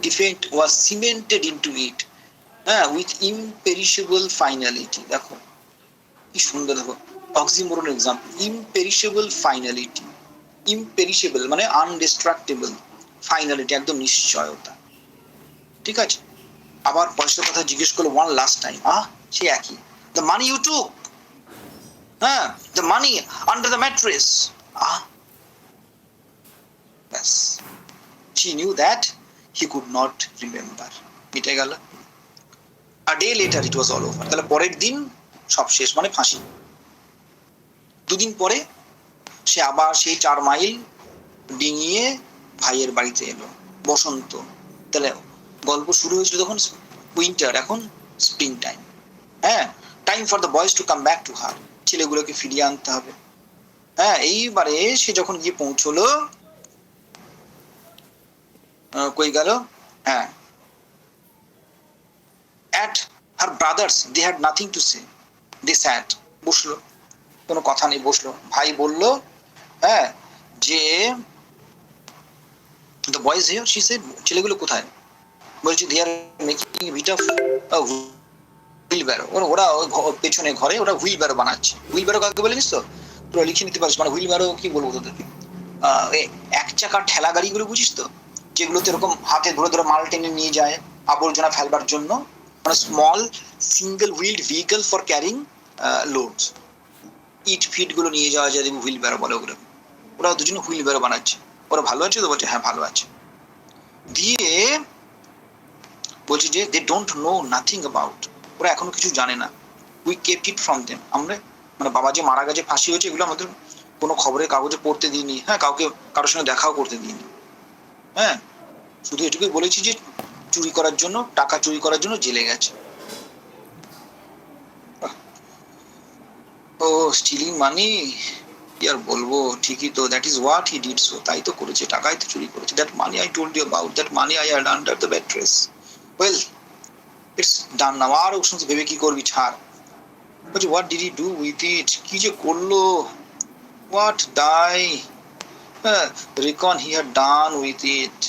Defeat was cemented into it, হ্যাঁ, উইথ ইমপেরিশেবল ফাইনালিটি। দেখো কি সুন্দর, দেখো অক্সিমোরন এক্সাম্পল, ইমপেরিশেবল ফাইনালিটি। ইমপেরিশেবল মানে আনডিস্ট্রাক্টেবল, ফাইনালিটি একদম নিশ্চয়তা। ঠিক আছে, আবার পয়সার কথা জিজ্ঞেস করলো ওয়ান লাস্ট টাইম, সে একই, দ্য মানি ইউ টুক, হ্যাঁ, the money under the mattress, ব্যাস, she knew that he could not remember, মিটে গেল। a day later it was all over, তাহলে পরের দিন সব শেষ, মানে ফাঁসি। দুদিন পরে সে আবার সেই 4 মাইল ডিঙিয়ে ভাইয়ের বাড়িতে এলো, বসন্ত। তাহলে গল্প শুরু হয়েছিল তখন উইন্টার, এখন স্প্রিং টাইম। হ্যাঁ, time for the boys to come back to her, ছেলেগুলোকে ফিরিয়ে আনতে হবে। হ্যাঁ, এইবারে সে যখন গিয়ে পৌঁছলো, কই গেল, হ্যাঁ, at her brothers they had nothing to say, they sat, বসলো, কোনো কথা নেই, বসলো। ভাই বলল, হ্যাঁ, যে the boys here, she said, ছেলেগুলো কোথায়? বলছে they are making a bit of wheelbarrow, ওরা পেছনে ঘরে ওরা হুইলব্যারো বানাচ্ছে। হুইলব্যারো কাকে বলে জানিস তো? তোরা লিখে নিতে পারিস, মানে হুইলব্যারো কি বলবো তোদেরকে, এক চাকার ঠেলা গাড়িগুলো বুঝিস তো, যেগুলোতে এরকম হাতে ধরে ধরে মাল টেনে নিয়ে যায় আবর্জনা ফেলবার জন্য, মানে small single wheeled vehicle for carrying loads, ইট ফিট গুলো নিয়ে যাওয়া যায়, হুইল ব্যারো বলে ওগুলো। ওরা দুজনে হুইল ব্যারো বানাচ্ছে। ওরা ভালো আছে তো? বলছে হ্যাঁ ভালো আছে। দিয়ে বলছে যে they don't know nothing about, ওরা এখনো কিছু জানে না। We kept it from them, আমরা মানে বাবা যে মারা গেছে, ফাঁসি হয়েছে, এগুলো আমাদের কোনো খবরের কাগজে পড়তে দিইনি, হ্যাঁ, কাউকে কারোর সঙ্গে দেখাও করতে দিইনি। হ্যাঁ, শুধু এটুকুই বলেছি যে চুরি করার জন্য, টাকা চুরি করার জন্য জেলে গেছে। ও স্টিলিং মানি, কি আর বলবো, ঠিকই তো, that is what he did, so তাই তো করেছে, টাকাই তো চুরি করেছে। That money I told you about, that money I had under the mattress, well it's done now, আর ওর সঙ্গে ভেবে কি করবি, ছাড়। বলছে what did he do with it, কি যে করলো, what d'ye reckon he had done with it,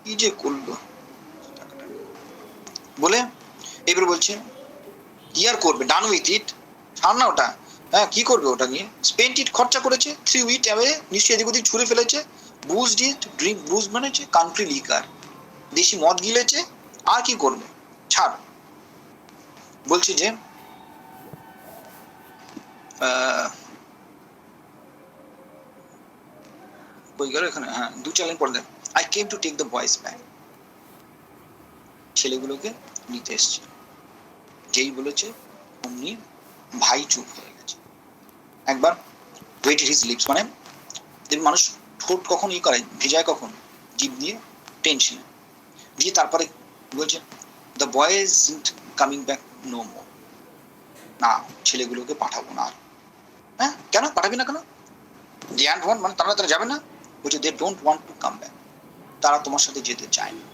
কি যে করলো বলে। এবার বলছে কি আর করবে, ডান উইথ ইট, ছাড় না ওটা, হ্যাঁ, কি করবে ওটা নিয়ে, স্পেন্ট ইট, খরচা করেছে, থ্রি উইট অ্যাওয়ে, নিশ্চয়ই এদিক ওদিক ছুঁড়ে ফেলেছে, বুজড ইট, ড্রিঙ্ক বুজ বানিয়েছে, কান্ট্রি লিকার, দেশি মদ গিলেছে, আর কি করবে, ছাড়। বলছে যে কই গেল এখানে, হ্যাঁ, 2-4 লাইন পড়ে দেন। I came to take the boys back, ছেলেগুলোকে নিতে এসছে। যেই বলেছে অমনি ভাই চুপ হয়ে গেছে। একবার ওয়েটেড হিজ লিপস, মানে দেখুন মানুষ ঠোঁট কখন ই করে, ভেজায় কখন, জিভ দিয়ে টেনশন দিয়ে, তারপরে বলছে the boys coming back no more, না ছেলেগুলোকে পাঠাবো না আর। হ্যাঁ, কেন পাঠাবি না কেন? দে অ্যান্ড ওয়ান্ট, মানে তারা যাবে না, বলছে they don't want to come back, তারা তোমার সাথে যেতে চায় না।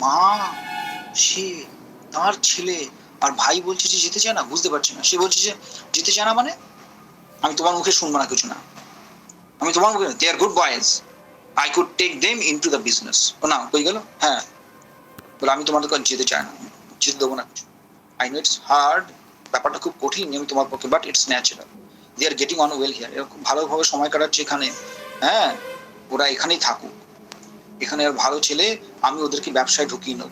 মা, সে তার ছেলে আর ভাই বলছে যে যেতে চায় না, বুঝতে পারছে না। সে বলছে যে যেতে চায় না মানে, আমি তোমার মুখে শুনবো না কিছু না, আমি তোমার মুখে, they are good boys, I could take them into the business. ও না, কই গেল, হ্যাঁ, বলে আমি তোমাদের কাছে যেতে চাই না, যেতে দেবো না কিছু। আই নো ইটস হার্ড, ব্যাপারটা খুব কঠিন আমি তোমার পক্ষে, but it's natural, they are getting on well here, এরা খুব ভালোভাবে সময় কাটাচ্ছে এখানে, হ্যাঁ, ওরা এখানেই থাকুক, এখানে আর ভালো ছেলে, আমি ওদেরকে ব্যবসায় ঢুকিয়ে নেব,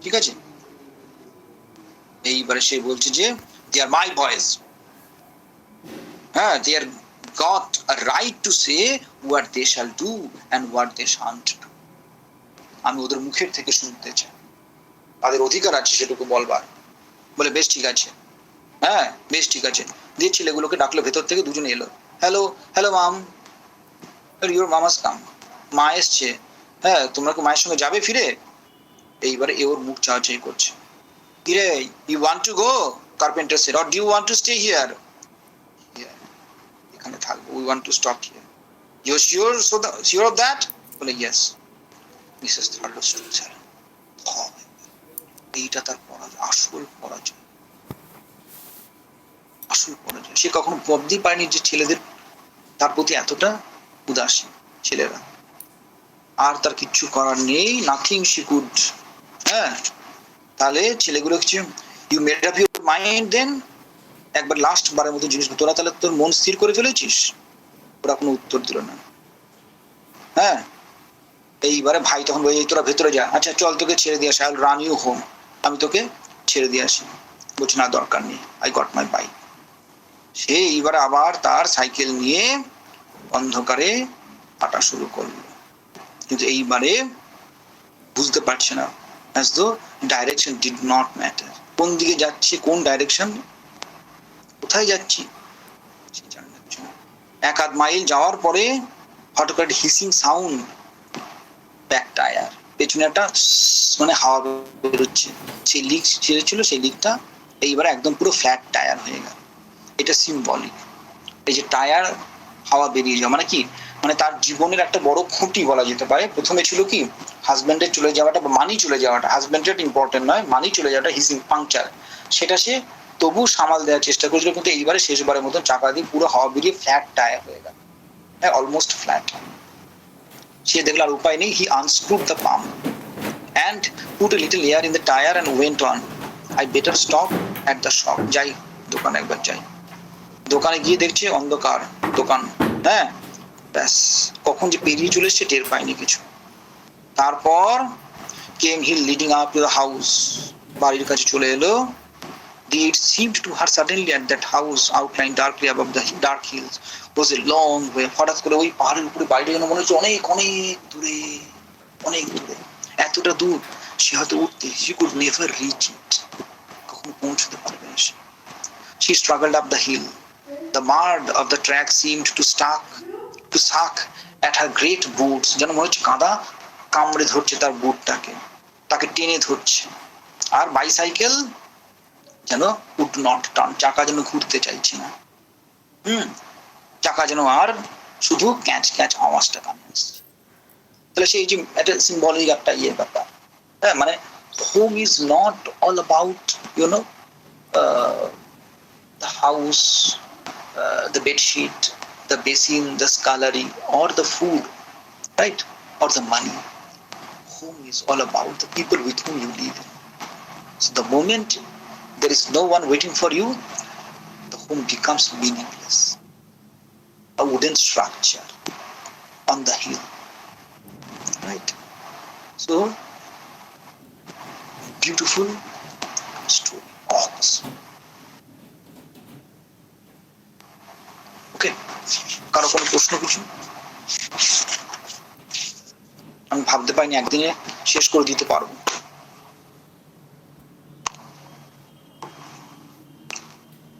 ঠিক আছে। এইবারে সে বলছে যে দে আর মাই বয়েজ, হ্যাঁ, they are got a right to say what they shall do and what they shan't do, আমি ওদের মুখের থেকে শুনতে চাই, তাদের অধিকার আছে সেটুকু বলবার। বলে বেশ ঠিক আছে, হ্যাঁ বেশ ঠিক আছে। দিয়ে ছেলেগুলোকে ডাকলো ভেতর থেকে, দুজনে এলো, হ্যালো হ্যালো মাম, ইউর মামাস কাম, মা এসছে, হ্যাঁ তোমরা কি মায়ের সঙ্গে যাবে ফিরে? এইবারে এ ওর মুখ চাওয়াচাই করছে, কিরে you want to go, carpenter said, or do you want to stay here, এখানে থাকবো, we want to stop here, you are sure, so sure of that? বলে yes. Mrs Thurlow's to sir, এইটা তার পরাজয়, আসল পরাজয়, আসল পরাজয়। সে কখনো ভাবতেই পারেনি যে ছেলেদের তার প্রতি এতটা উদাসীন ছেলেরা, আর তার কিচ্ছু করার নেই, নাথিং শি কুড হ্যাঁ, তাহলে ছেলেগুলো কিছু you made up your mind then, একবার লাস্ট বারের মতো জিনিস, তোরা তাহলে তোর মন স্থির করে ফেলেছিস? ওরা কোনো উত্তর দিল না। হ্যাঁ, এইবারে ভাই তখন বলে তোরা ভেতরে যা, আচ্ছা চল তোকে ছেড়ে দিয়ে আসি, I will run you home, আমি তোকে ছেড়ে দিয়ে আসি। বলছি না, দরকার নেই, আই গট মাই বাইক। সে এইবার আবার তার সাইকেল নিয়ে অন্ধকারে হাঁটা শুরু করলো, কিন্তু এইবারে বুঝতে পারছে না, as though direction did not matter। কোন দিকে যাচ্ছে, কোন ডাইরেকশন, কোথায় যাচ্ছি সে জানছে না। 1-8 মাইল যাওয়ার পরে হঠাৎ করে হিসিং সাউন্ড, ব্যাক টায়ার, পেছনে একটা মানে হাওয়া বেরোচ্ছে, সেই লিক ছেড়েছিল, সেই লিকটা এইবার একদম পুরো ফ্ল্যাট টায়ার হয়ে গেল। এটা সিম্বলিক। এই যে টায়ার হাওয়া বেরিয়ে যাওয়া মানে কি, মানে তার জীবনের একটা বড় খুঁটি বলা যেতে পারে। প্রথমে ছিল কি হাজব্যান্ডের চলে যাওয়াটা বা মানি চলে যাওয়াটা, হাজব্যান্ডের ইম্পর্টেন্ট নয়, মানি চলে যাওয়াটা হিসিং পাংচার, সেটা সে তবু সামাল দেওয়ার চেষ্টা করেছিল, কিন্তু এইবারে শেষবারের মতো চাকা দিয়ে পুরো হাওয়া বেরিয়ে ফ্ল্যাট টায়ার হয়ে গেল, হ্যাঁ অলমোস্ট ফ্ল্যাট। সে দেখলো আর উপায় নেই, he unscrewed the pump and put a little air in the tire and went on, I better stop at the shop। যাই দোকানে একবার যাই। দোকানে গিয়ে দেখছে অন্ধকার দোকান, হ্যাঁ ব্যাস কখন যে পেরিয়ে চলে এসছে টের পাইনি কিছু। তারপর came he leading up to the house, বাড়ির কাছে চলে এলো। It seemed to her suddenly at that house outlined darkly above the dark hills was a long way। হঠাৎ করে ওই পাহাড়ের উপরে বাড়িটা যেন মনে হচ্ছে অনেক অনেক দূরে, অনেক দূরে, এতটা দূর সে হয়তো উঠতে, she could never reach it, কখনো পৌঁছতে পারবে না সে। She struggled up the hill, the mud of the track seemed to suck at her great boots, যেন মনে হচ্ছে কাদা কামড়ে ধরছে তার বুটটাকে, তাকে টেনে ধরছে। আর বাইসাইকেল যেন would not turn, চাকা যেন ঘুরতে চাইছে না, চাকা যেন আর শুধু ক্যাচ ক্যাচ আওয়াজটা কানে আসছে। তাহলে সেই যে একটা সিম্বলিক একটা ইয়ে ব্যাপার, হ্যাঁ মানে home is not all about YONO the house, the bed sheet, the basin, the scullery, or the food, right, or the money. Home is all about the people with whom you live. So the moment there is no one waiting for you, the home becomes meaningless, a wooden structure on the hill, right? So beautiful story, Ox. ওকে, কারো কোনো প্রশ্ন কিছু? আমি ভাবতে পারিনি একদিনে শেষ করে দিতে পারবো।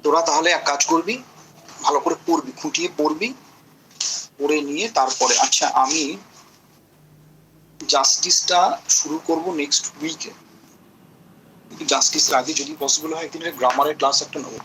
তোরা তাহলে এক কাজ করবি, ভালো করে পড়বি, খুঁটিয়ে পড়বি, পড়ে নিয়ে তারপরে আচ্ছা আমি জাস্টিসটা শুরু করব নেক্সট উইকে। জাস্টিসের আগে যদি পসিবল হয় একদিনের গ্রামারের ক্লাস একটা নেবো।